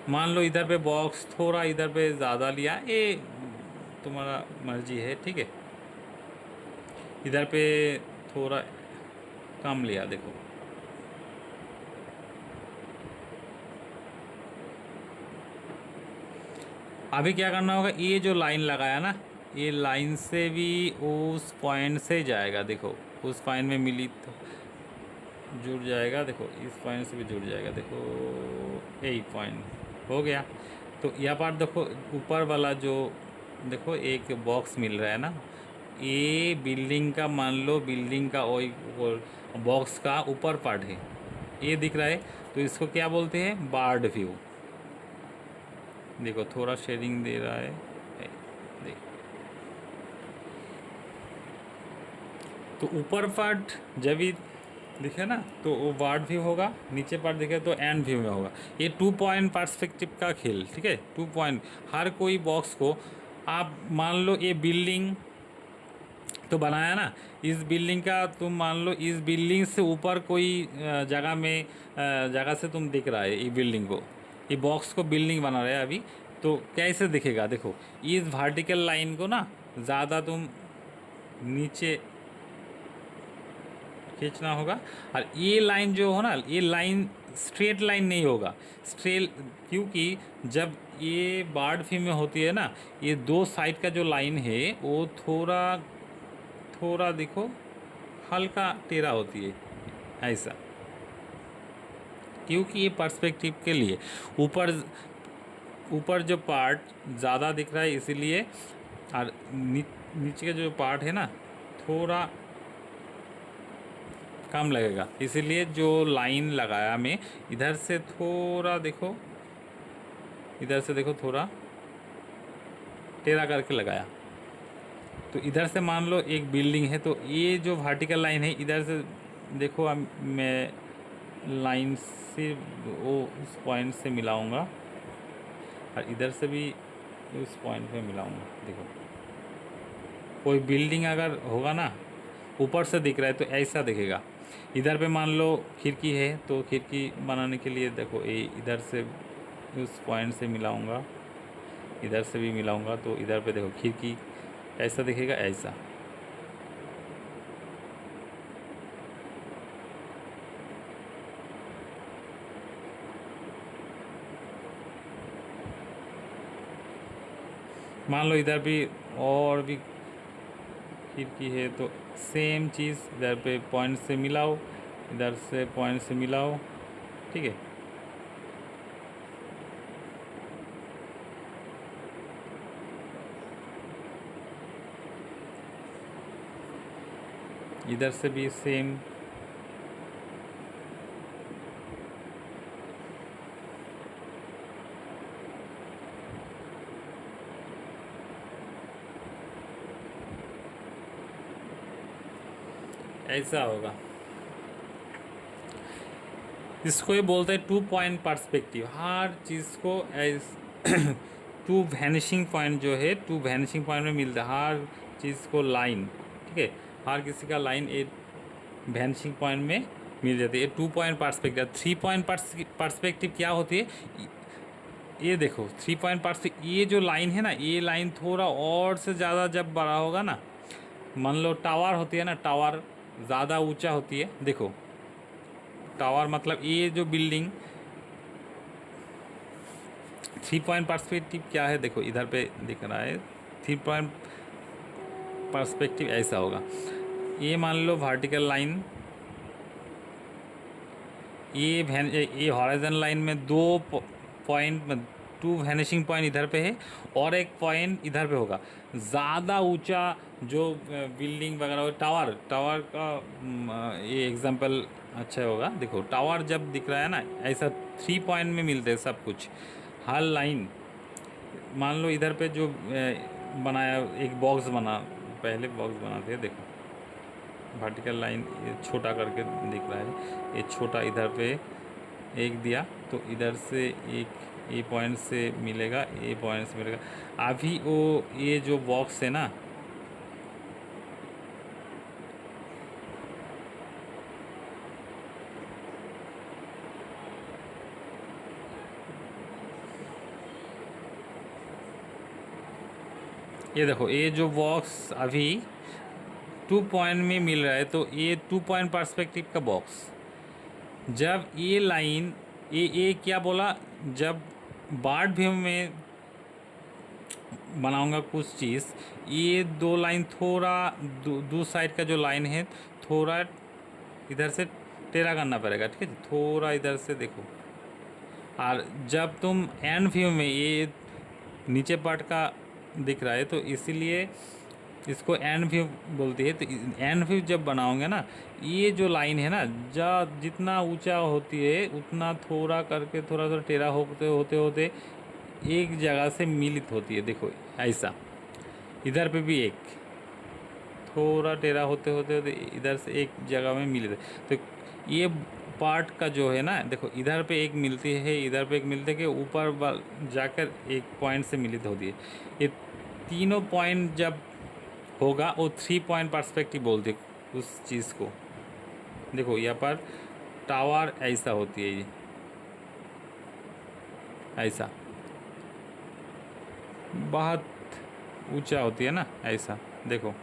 मान लो इधर पे बॉक्स थोड़ा इधर पे ज़्यादा लिया, ये तुम्हारा मर्जी है, ठीक है। इधर पे थोड़ा कम लिया, देखो अभी क्या करना होगा, ये जो लाइन लगाया ना, ये लाइन से भी उस पॉइंट से जाएगा, देखो उस पॉइंट में मिली तो जुड़ जाएगा, देखो इस पॉइंट से भी जुड़ जाएगा, देखो यही पॉइंट हो गया। तो यहाँ पर देखो ऊपर वाला जो देखो एक बॉक्स मिल रहा है ना, ये बिल्डिंग का, मान लो बिल्डिंग का वो बॉक्स का ऊपर पार्ट है, ये दिख रहा है, तो इसको क्या बोलते हैं, बर्ड व्यू। देखो थोड़ा शेडिंग दे रहा है, देखो तो ऊपर पार्ट जब भी दिखे ना तो वो बर्ड व्यू होगा, नीचे पार्ट दिखे तो एंड व्यू में होगा। ये 2 पॉइंट पर्सपेक्टिव का खेल, ठीक है। 2 पॉइंट हर कोई बॉक्स को, आप मान लो ये बिल्डिंग तो बनाया ना, इस बिल्डिंग का तुम मान लो इस बिल्डिंग से ऊपर कोई जगह में जगह से तुम दिख रहा है ये बिल्डिंग को, ये बॉक्स को बिल्डिंग बना रहा है अभी, तो कैसे दिखेगा, देखो इस वर्टिकल लाइन को ना ज़्यादा तुम नीचे खींचना होगा, और ये लाइन जो हो ना, ये लाइन स्ट्रेट लाइन नहीं होगा, स्ट्रेट, क्योंकि जब ये बर्ड व्यू में होती है ना, ये 2 साइड का जो लाइन है वो थोड़ा देखो हल्का टेढ़ा होती है, ऐसा, क्योंकि ये पर्सपेक्टिव के लिए ऊपर जो पार्ट ज़्यादा दिख रहा है इसीलिए, और नीचे का जो पार्ट है ना थोड़ा कम लगेगा, इसीलिए जो लाइन लगाया मैं इधर से थोड़ा देखो, इधर से देखो थोड़ा टेढ़ा करके लगाया। तो इधर से मान लो एक बिल्डिंग है, तो ये जो वर्टिकल लाइन है इधर से देखो, अब मैं लाइन से वो उस पॉइंट से मिलाऊंगा, और इधर से भी उस पॉइंट पे मिलाऊंगा। देखो कोई बिल्डिंग अगर होगा ना ऊपर से दिख रहा है तो ऐसा दिखेगा। इधर पे मान लो खिड़की है, तो खिड़की बनाने के लिए देखो ये इधर से उस पॉइंट से मिलाऊंगा, इधर से भी मिलाऊंगा, तो इधर पे देखो खिड़की ऐसा दिखेगा, ऐसा। मान लो इधर भी और भी खिड़की है, तो सेम चीज़ इधर पे पॉइंट से मिलाओ, इधर से पॉइंट से मिलाओ, ठीक है। इधर से भी सेम, ऐसा होगा। इसको ये बोलते हैं 2 पॉइंट पर्सपेक्टिव। हर चीज़ को टू वैनिशिंग पॉइंट जो है, 2 वैनिशिंग पॉइंट में मिलता है हर चीज़ को लाइन, ठीक है। हर किसी का लाइन एक वैनिशिंग पॉइंट में मिल जाती है। 2 पॉइंट पर्सपेक्टिव। 3 पॉइंट पर्सपेक्टिव क्या होती है, ये देखो 3 पॉइंट पर्सपेक्टिव, ये जो लाइन है ना, ये लाइन थोड़ा और से ज़्यादा जब बड़ा होगा ना, मान लो टावर होती है ना, टावर ज़्यादा ऊंचा होती है, देखो टावर मतलब ये जो बिल्डिंग, 3 पॉइंट पर्सपेक्टिव क्या है, देखो इधर पे दिख रहा है 3 पॉइंट पर्सपेक्टिव ऐसा होगा। ये मान लो वर्टिकल लाइन, ये हॉरिजॉन्टल लाइन में 2 पॉइंट, 2 वैनिशिंग पॉइंट इधर पे है और एक पॉइंट इधर पे होगा। ज़्यादा ऊंचा जो बिल्डिंग वगैरह हो, टावर का ये एग्जांपल अच्छा होगा। देखो टावर जब दिख रहा है ना, ऐसा 3 पॉइंट में मिलते हैं सब कुछ, हर लाइन। मान लो इधर पे जो बनाया एक बॉक्स बना, पहले बॉक्स बनाते हैं, देखो वर्टिकल लाइन ये छोटा करके दिख रहा है, ये छोटा इधर पे एक दिया तो इधर से एक ए पॉइंट से मिलेगा, ए पॉइंट से मिलेगा। अभी वो ये जो बॉक्स है ना, ये देखो ये जो बॉक्स अभी 2 पॉइंट में मिल रहा है, तो ये 2 पॉइंट पर्सपेक्टिव का बॉक्स। जब ये लाइन, ये क्या बोला, जब बार्ड व्यू में बनाऊंगा कुछ चीज़, ये 2 लाइन थोड़ा दो साइड का जो लाइन है थोड़ा इधर से टेढ़ा करना पड़ेगा, ठीक है। थोड़ा इधर से देखो, और जब तुम एंड व्यू में ये नीचे पार्ट का दिख रहा है, तो इसीलिए इसको एंड व्यू बोलती है। तो एंड व्यू जब बनाओगे ना, ये जो लाइन है ना, जितना ऊंचा होती है उतना थोड़ा करके थोड़ा थोड़ा टेढ़ा होते होते होते एक जगह से मिलित होती है। देखो ऐसा, इधर पे भी एक थोड़ा टेढ़ा होते होते होते इधर से एक जगह में मिलित है। तो ये पार्ट का जो है ना, देखो इधर पे एक मिलती है, इधर पे एक मिलती है, कि ऊपर जाकर एक पॉइंट से मिलित होती है। ये तीनों पॉइंट जब होगा वो 3 पॉइंट पर्सपेक्टिव बोलते हैं उस चीज़ को। देखो यहाँ पर टावर ऐसा होती है, ये ऐसा बहुत ऊंचा होती है ना, ऐसा देखो।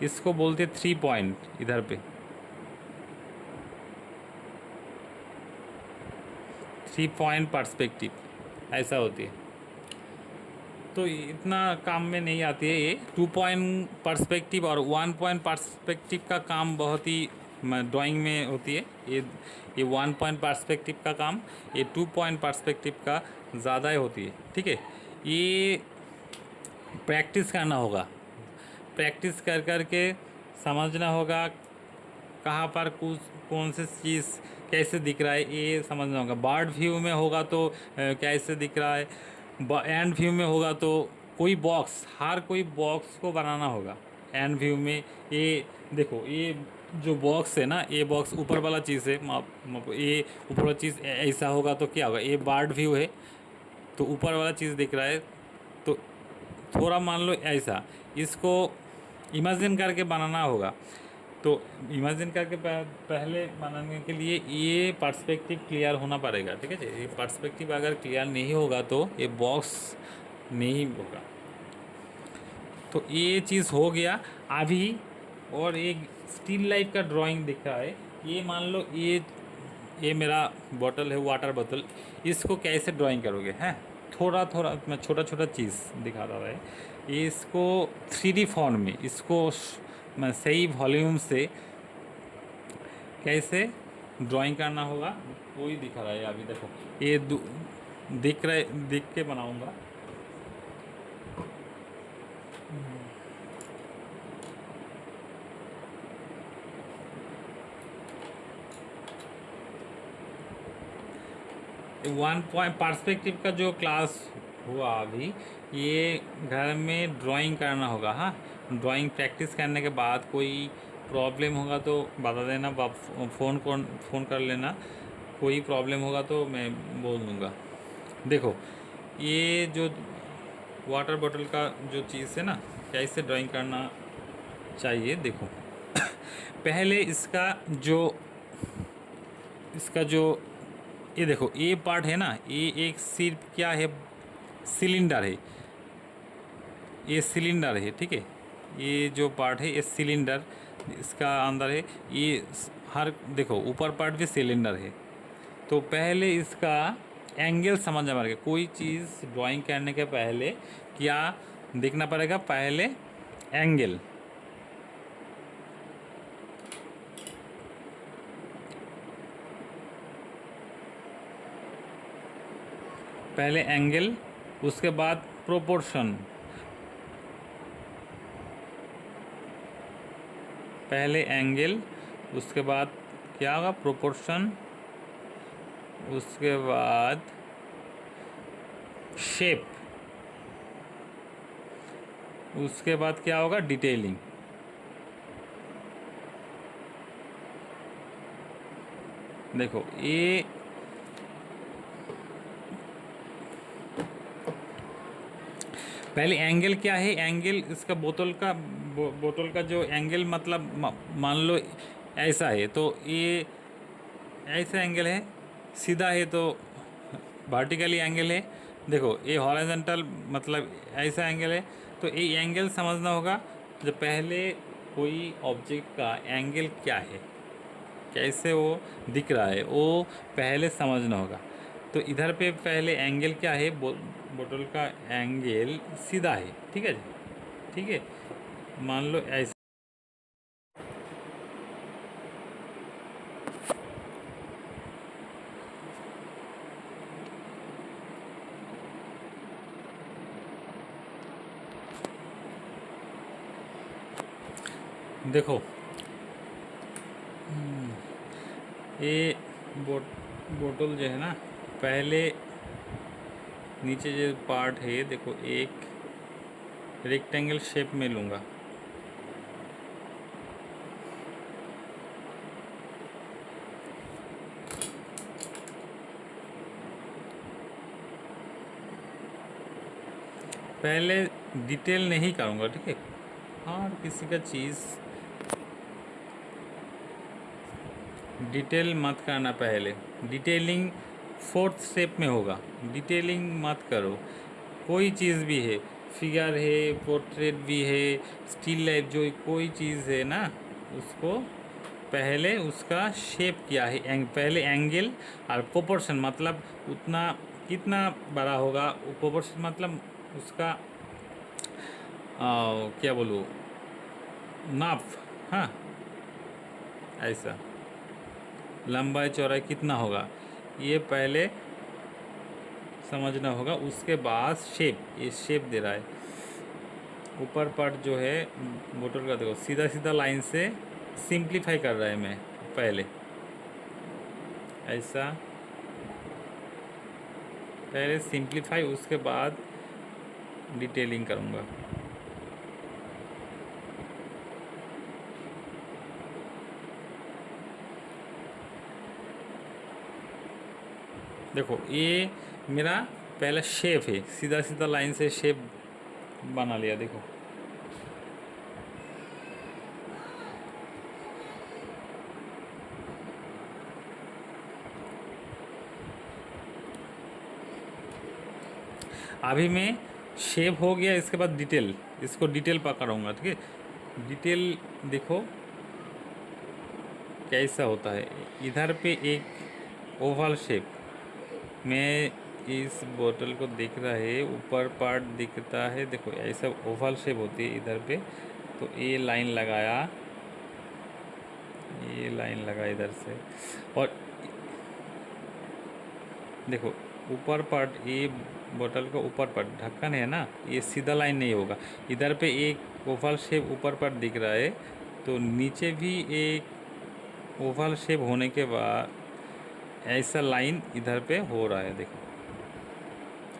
इसको बोलते 3 पॉइंट, इधर पे 3 पॉइंट पर्सपेक्टिव ऐसा होती है। तो इतना काम में नहीं आती है ये 2 पॉइंट पर्सपेक्टिव, और 1 पॉइंट पर्सपेक्टिव का काम बहुत ही ड्राइंग में होती है। ये 1 पॉइंट पर्सपेक्टिव का काम, ये 2 पॉइंट पर्सपेक्टिव का ज़्यादा ही होती है, ठीक है। ये प्रैक्टिस करना होगा, प्रैक्टिस कर कर के समझना होगा कहाँ पर कौन सी चीज़ कैसे दिख रहा है, ये समझना होगा। बर्ड व्यू में होगा तो कैसे दिख रहा है, एंड व्यू में होगा तो कोई बॉक्स, हर कोई बॉक्स को बनाना होगा एंड व्यू में। ये देखो ये जो बॉक्स है ना, ये बॉक्स ऊपर वाला चीज़ है, ये ऊपर वाला चीज़ ऐसा होगा तो क्या होगा, ये बर्ड व्यू है तो ऊपर वाला चीज़ दिख रहा है, तो थोड़ा मान लो ऐसा, इसको इमेजिन करके बनाना होगा। तो इमेजिन करके पहले बनाने के लिए ये पर्सपेक्टिव क्लियर होना पड़ेगा, ठीक है। ये पर्सपेक्टिव अगर क्लियर नहीं होगा तो ये बॉक्स नहीं होगा। तो ये चीज़ हो गया अभी। और एक स्टिल लाइफ का ड्राइंग दिख रहा है, ये मान लो ये मेरा बॉटल है, वाटर बोतल, इसको कैसे ड्राइंग करोगे हैं, थोड़ा थोड़ा मैं छोटा छोटा चीज़ दिखा रहा है। ये इसको 3D फॉर्म में, इसको मैं सही वॉल्यूम से कैसे ड्राइंग करना होगा वही दिखा रहा है अभी। देखो ये दिख के बनाऊंगा। 1 पॉइंट पर्सपेक्टिव का जो क्लास हुआ अभी। ये घर में ड्राइंग करना होगा। हाँ, ड्राइंग प्रैक्टिस करने के बाद कोई प्रॉब्लम होगा तो बता देना, फ़ोन कर लेना। कोई प्रॉब्लम होगा तो मैं बोल दूँगा। देखो, ये जो वाटर बॉटल का जो चीज़ है ना, कैसे ड्राइंग करना चाहिए देखो। पहले इसका जो ये देखो, ये पार्ट है ना, ये एक सिर्फ क्या है, सिलेंडर है। ये सिलेंडर है, ठीक है। ये जो पार्ट है ये सिलेंडर इसका अंदर है। ये हर देखो ऊपर पार्ट भी सिलेंडर है। तो पहले इसका एंगल समझना पड़ेगा। कोई चीज़ ड्राइंग करने के पहले क्या देखना पड़ेगा, पहले एंगल। पहले एंगल, उसके बाद प्रोपोर्शन। पहले एंगल, उसके बाद क्या होगा, प्रोपोर्शन, उसके बाद शेप, उसके बाद क्या होगा, डिटेलिंग। देखो ये पहले एंगल क्या है, एंगल इसका बोतल का जो एंगल मतलब मान लो ऐसा है तो ये ऐसा एंगल है। सीधा है तो वर्टिकली एंगल है। देखो ये हॉरिजॉन्टल मतलब ऐसा एंगल है। तो ये एंगल समझना होगा। जो पहले कोई ऑब्जेक्ट का एंगल क्या है, कैसे वो दिख रहा है, वो पहले समझना होगा। तो इधर पे पहले एंगल क्या है, बोतल का एंगल सीधा है, ठीक है जी, ठीक है। मान लो ऐसे। देखो ये बोतल जो है ना, पहले नीचे जो पार्ट है देखो, एक रेक्टेंगल शेप में लूँगा। पहले डिटेल नहीं करूँगा, ठीक है। और किसी का चीज़ डिटेल मत करना। पहले डिटेलिंग फोर्थ स्टेप में होगा। डिटेलिंग मत करो। कोई चीज़ भी है, फिगर है, पोर्ट्रेट भी है, स्टिल लाइफ, जो कोई चीज़ है ना, उसको पहले उसका शेप क्या है, पहले एंगल और प्रोपोर्शन मतलब उतना कितना बड़ा होगा, प्रोपोर्शन मतलब उसका क्या बोलूँ, नाप। हाँ, ऐसा लंबाई चौड़ाई कितना होगा, ये पहले समझना होगा। उसके बाद शेप, ये शेप दे रहा है। ऊपर पार्ट जो है बोतल का देखो, सीधा सीधा लाइन से सिंप्लीफाई कर रहा है मैं पहले ऐसा। पहले सिंप्लीफाई, उसके बाद डिटेलिंग करूँगा। देखो ये मेरा पहला शेप है, सीधा सीधा लाइन से शेप बना लिया। देखो अभी मैं शेप हो गया, इसके बाद डिटेल, इसको डिटेल पकड़ूंगा, ठीक है। डिटेल देखो कैसा होता है। इधर पे एक ओवल शेप में इस बोतल को दिख रहा है, ऊपर पार्ट दिखता है। देखो ऐसा ओवल शेप होती है इधर पे। तो ये लाइन लगाया, ये लाइन लगा इधर से, और देखो ऊपर पार्ट, ये बोतल का ऊपर पार्ट ढक्कन है ना, ये सीधा लाइन नहीं होगा। इधर पे एक ओवल शेप ऊपर पार्ट दिख रहा है, तो नीचे भी एक ओवल शेप होने के बाद ऐसा लाइन इधर पे हो रहा है। देखो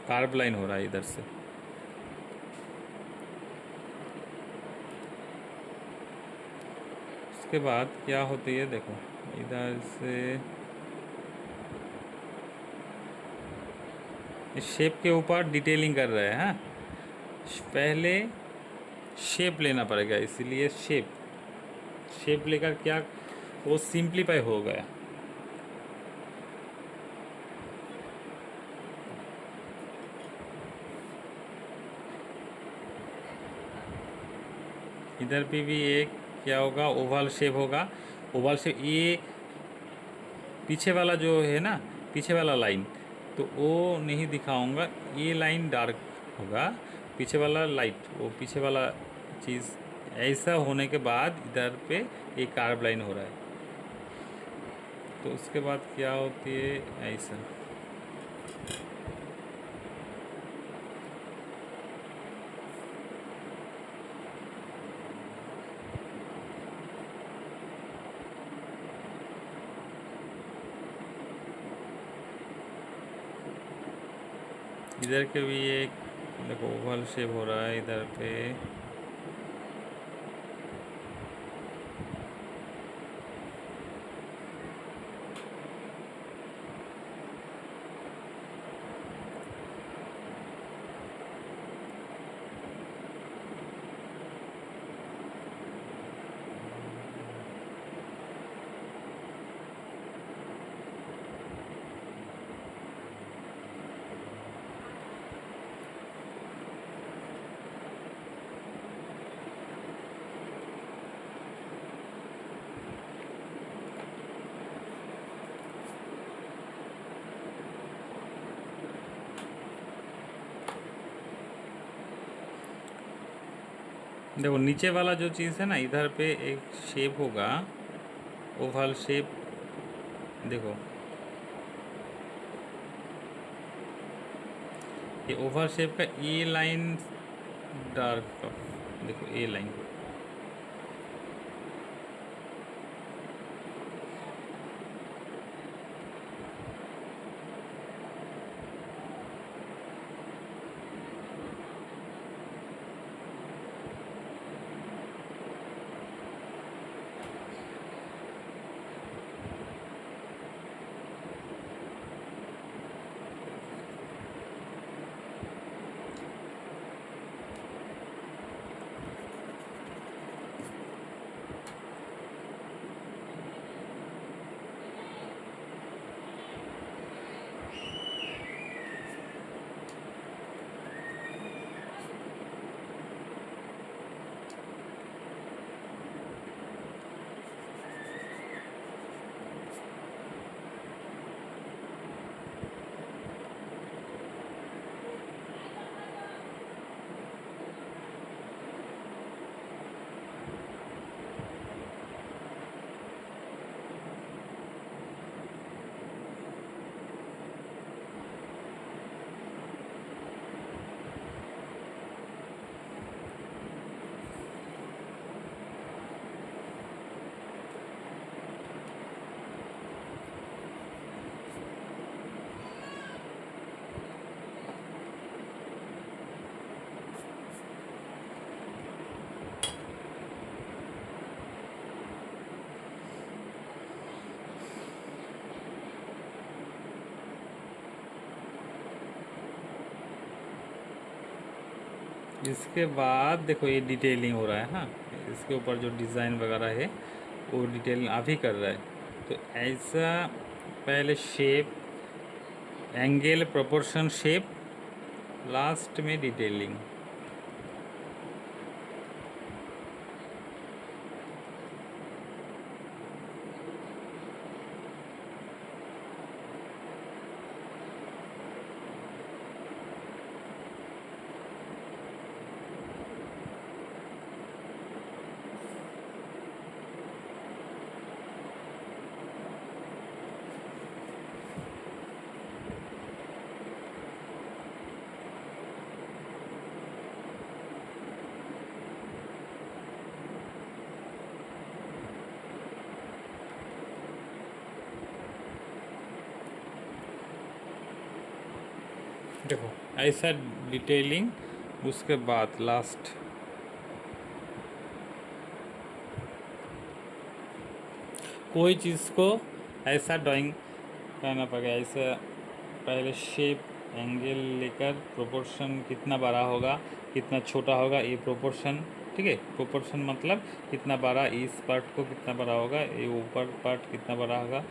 कार्ब लाइन हो रहा है इधर से। उसके बाद क्या होती है देखो, इधर से इस शेप के ऊपर डिटेलिंग कर रहे हैं। पहले शेप लेना पड़ेगा, इसीलिए शेप लेकर क्या वो सिंप्लीफाई हो गया। इधर पे भी एक क्या होगा, ओवल शेप होगा। ओवल शेप, ये पीछे वाला जो है ना, पीछे वाला लाइन तो वो नहीं दिखाऊंगा, ये लाइन डार्क होगा, पीछे वाला लाइट, वो पीछे वाला चीज़। ऐसा होने के बाद इधर पे एक कार्ब लाइन हो रहा है, तो उसके बाद क्या होती है ऐसा। इधर के भी एक देखो ओवल शेप हो रहा है इधर पे। देखो नीचे वाला जो चीज़ है ना, इधर पे एक शेप होगा, ओवल शेप। देखो ये ओवल शेप का ए लाइन डार्क, देखो ए लाइन। इसके बाद देखो ये डिटेलिंग हो रहा है। हाँ, इसके ऊपर जो डिज़ाइन वगैरह है वो डिटेलिंग आप ही कर रहा है। तो ऐसा पहले shape, angle, proportion, shape, last में डिटेलिंग। देखो ऐसा डिटेलिंग, उसके बाद लास्ट कोई चीज़ को ऐसा ड्राइंग करना पड़ेगा। ऐसा पहले शेप एंगल लेकर प्रोपोर्शन कितना बड़ा होगा कितना छोटा होगा, ये प्रोपोर्शन। ठीक है, प्रोपोर्शन मतलब कितना बड़ा, इस पार्ट को कितना बड़ा होगा, ये ऊपर पार्ट कितना बड़ा होगा,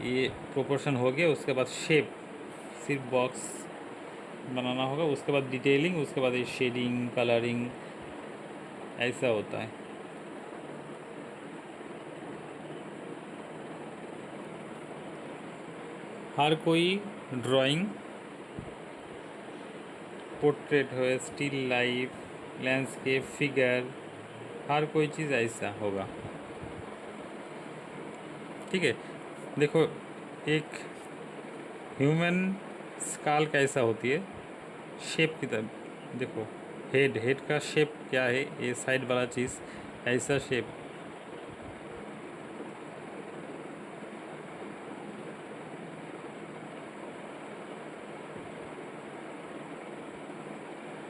ये प्रोपोर्शन हो गया। उसके बाद शेप, सिर्फ बॉक्स बनाना होगा। उसके बाद डिटेलिंग, उसके बाद ये शेडिंग कलरिंग, ऐसा होता है। हर कोई ड्राइंग, पोर्ट्रेट हो, स्टिल लाइफ, लैंडस्केप, फिगर, हर कोई चीज़ ऐसा होगा। ठीक है, देखो एक ह्यूमन स्काल कैसा होती है, शेप की तरह देखो। हेड का शेप क्या है, ये साइड वाला चीज़ ऐसा शेप।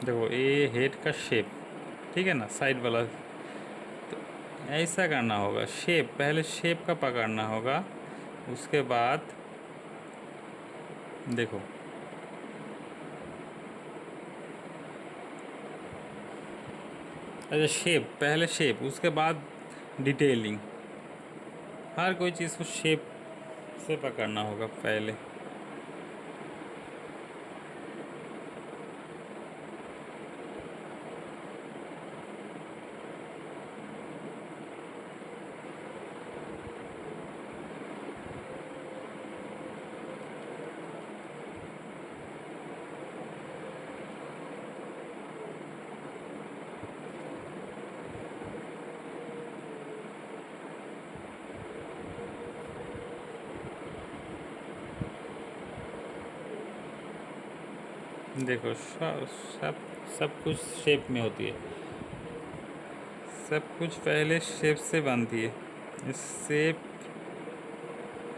देखो ये हेड का शेप, ठीक है ना, साइड वाला। तो ऐसा करना होगा शेप, पहले शेप का पकड़ना होगा। उसके बाद देखो अच्छा, शेप पहले शेप, उसके बाद डिटेलिंग। हर कोई चीज़ को शेप से पकड़ना होगा पहले। देखो सब सब सब कुछ शेप में होती है, सब कुछ पहले शेप से बनती है। इस शेप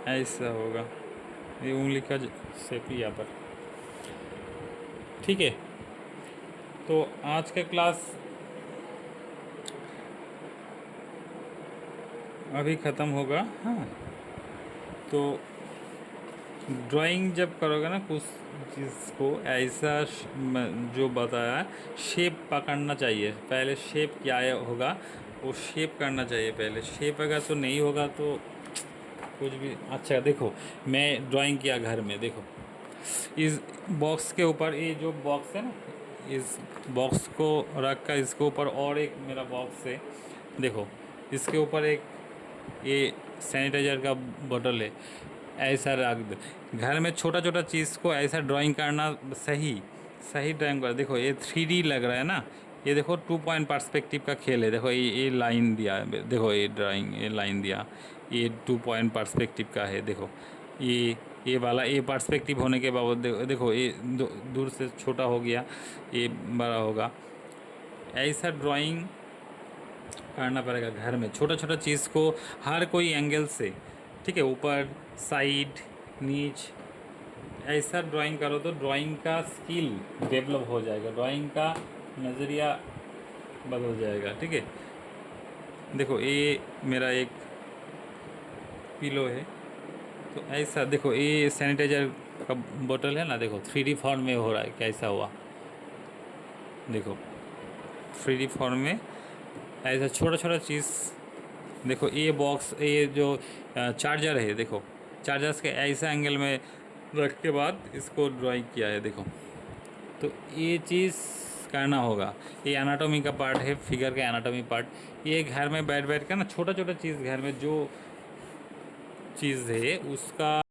ऐसा होगा, ये उंगली का शेप यहाँ पर। ठीक है, तो आज का क्लास अभी ख़त्म होगा। हाँ, तो ड्राइंग जब करोगे ना कुछ चीज़ को ऐसा जो बताया, शेप पकड़ना चाहिए पहले। शेप क्या होगा वो शेप करना चाहिए पहले। शेप अगर तो नहीं होगा तो कुछ भी अच्छा। देखो मैं ड्राइंग किया घर में, देखो इस बॉक्स के ऊपर, ये जो बॉक्स है ना, इस बॉक्स को रख कर इसके ऊपर और एक मेरा बॉक्स है, देखो इसके ऊपर एक ये सैनिटाइज़र का बोतल है, ऐसा रख दो। घर में छोटा छोटा चीज़ को ऐसा ड्राइंग करना, सही सही ड्राइंग कर। देखो ये 3D लग रहा है ना, ये देखो 2 पॉइंट पर्सपेक्टिव का खेल है। देखो ये लाइन दिया है, देखो ये ड्राइंग, ये लाइन दिया, ये 2 पॉइंट पर्सपेक्टिव का है। देखो ये वाला, ये पर्सपेक्टिव होने के बावजूद देखो ये दूर से छोटा हो गया, ये बड़ा होगा। ऐसा ड्राइंग करना पड़ेगा घर में, छोटा छोटा चीज़ को हर कोई एंगल से। ठीक है, ऊपर साइड नीच, ऐसा ड्राइंग करो तो ड्राइंग का स्किल डेवलप हो जाएगा, ड्राइंग का नज़रिया बदल जाएगा। ठीक है, देखो ये मेरा एक पिलो है, तो ऐसा देखो ये सैनिटाइज़र का बोतल है ना, देखो 3D फॉर्म में हो रहा है, कैसा हुआ देखो 3D फॉर्म में। ऐसा छोटा छोटा चीज़, देखो ये बॉक्स, ये जो चार्जर है, देखो चार्जर्स के ऐसा एंगल में रख के बाद इसको ड्राइंग किया है। देखो तो ये चीज़ करना होगा। ये एनाटॉमी का पार्ट है, फिगर का एनाटॉमी पार्ट। ये घर में बैठ बैठ कर ना छोटा छोटा चीज़, घर में जो चीज़ है उसका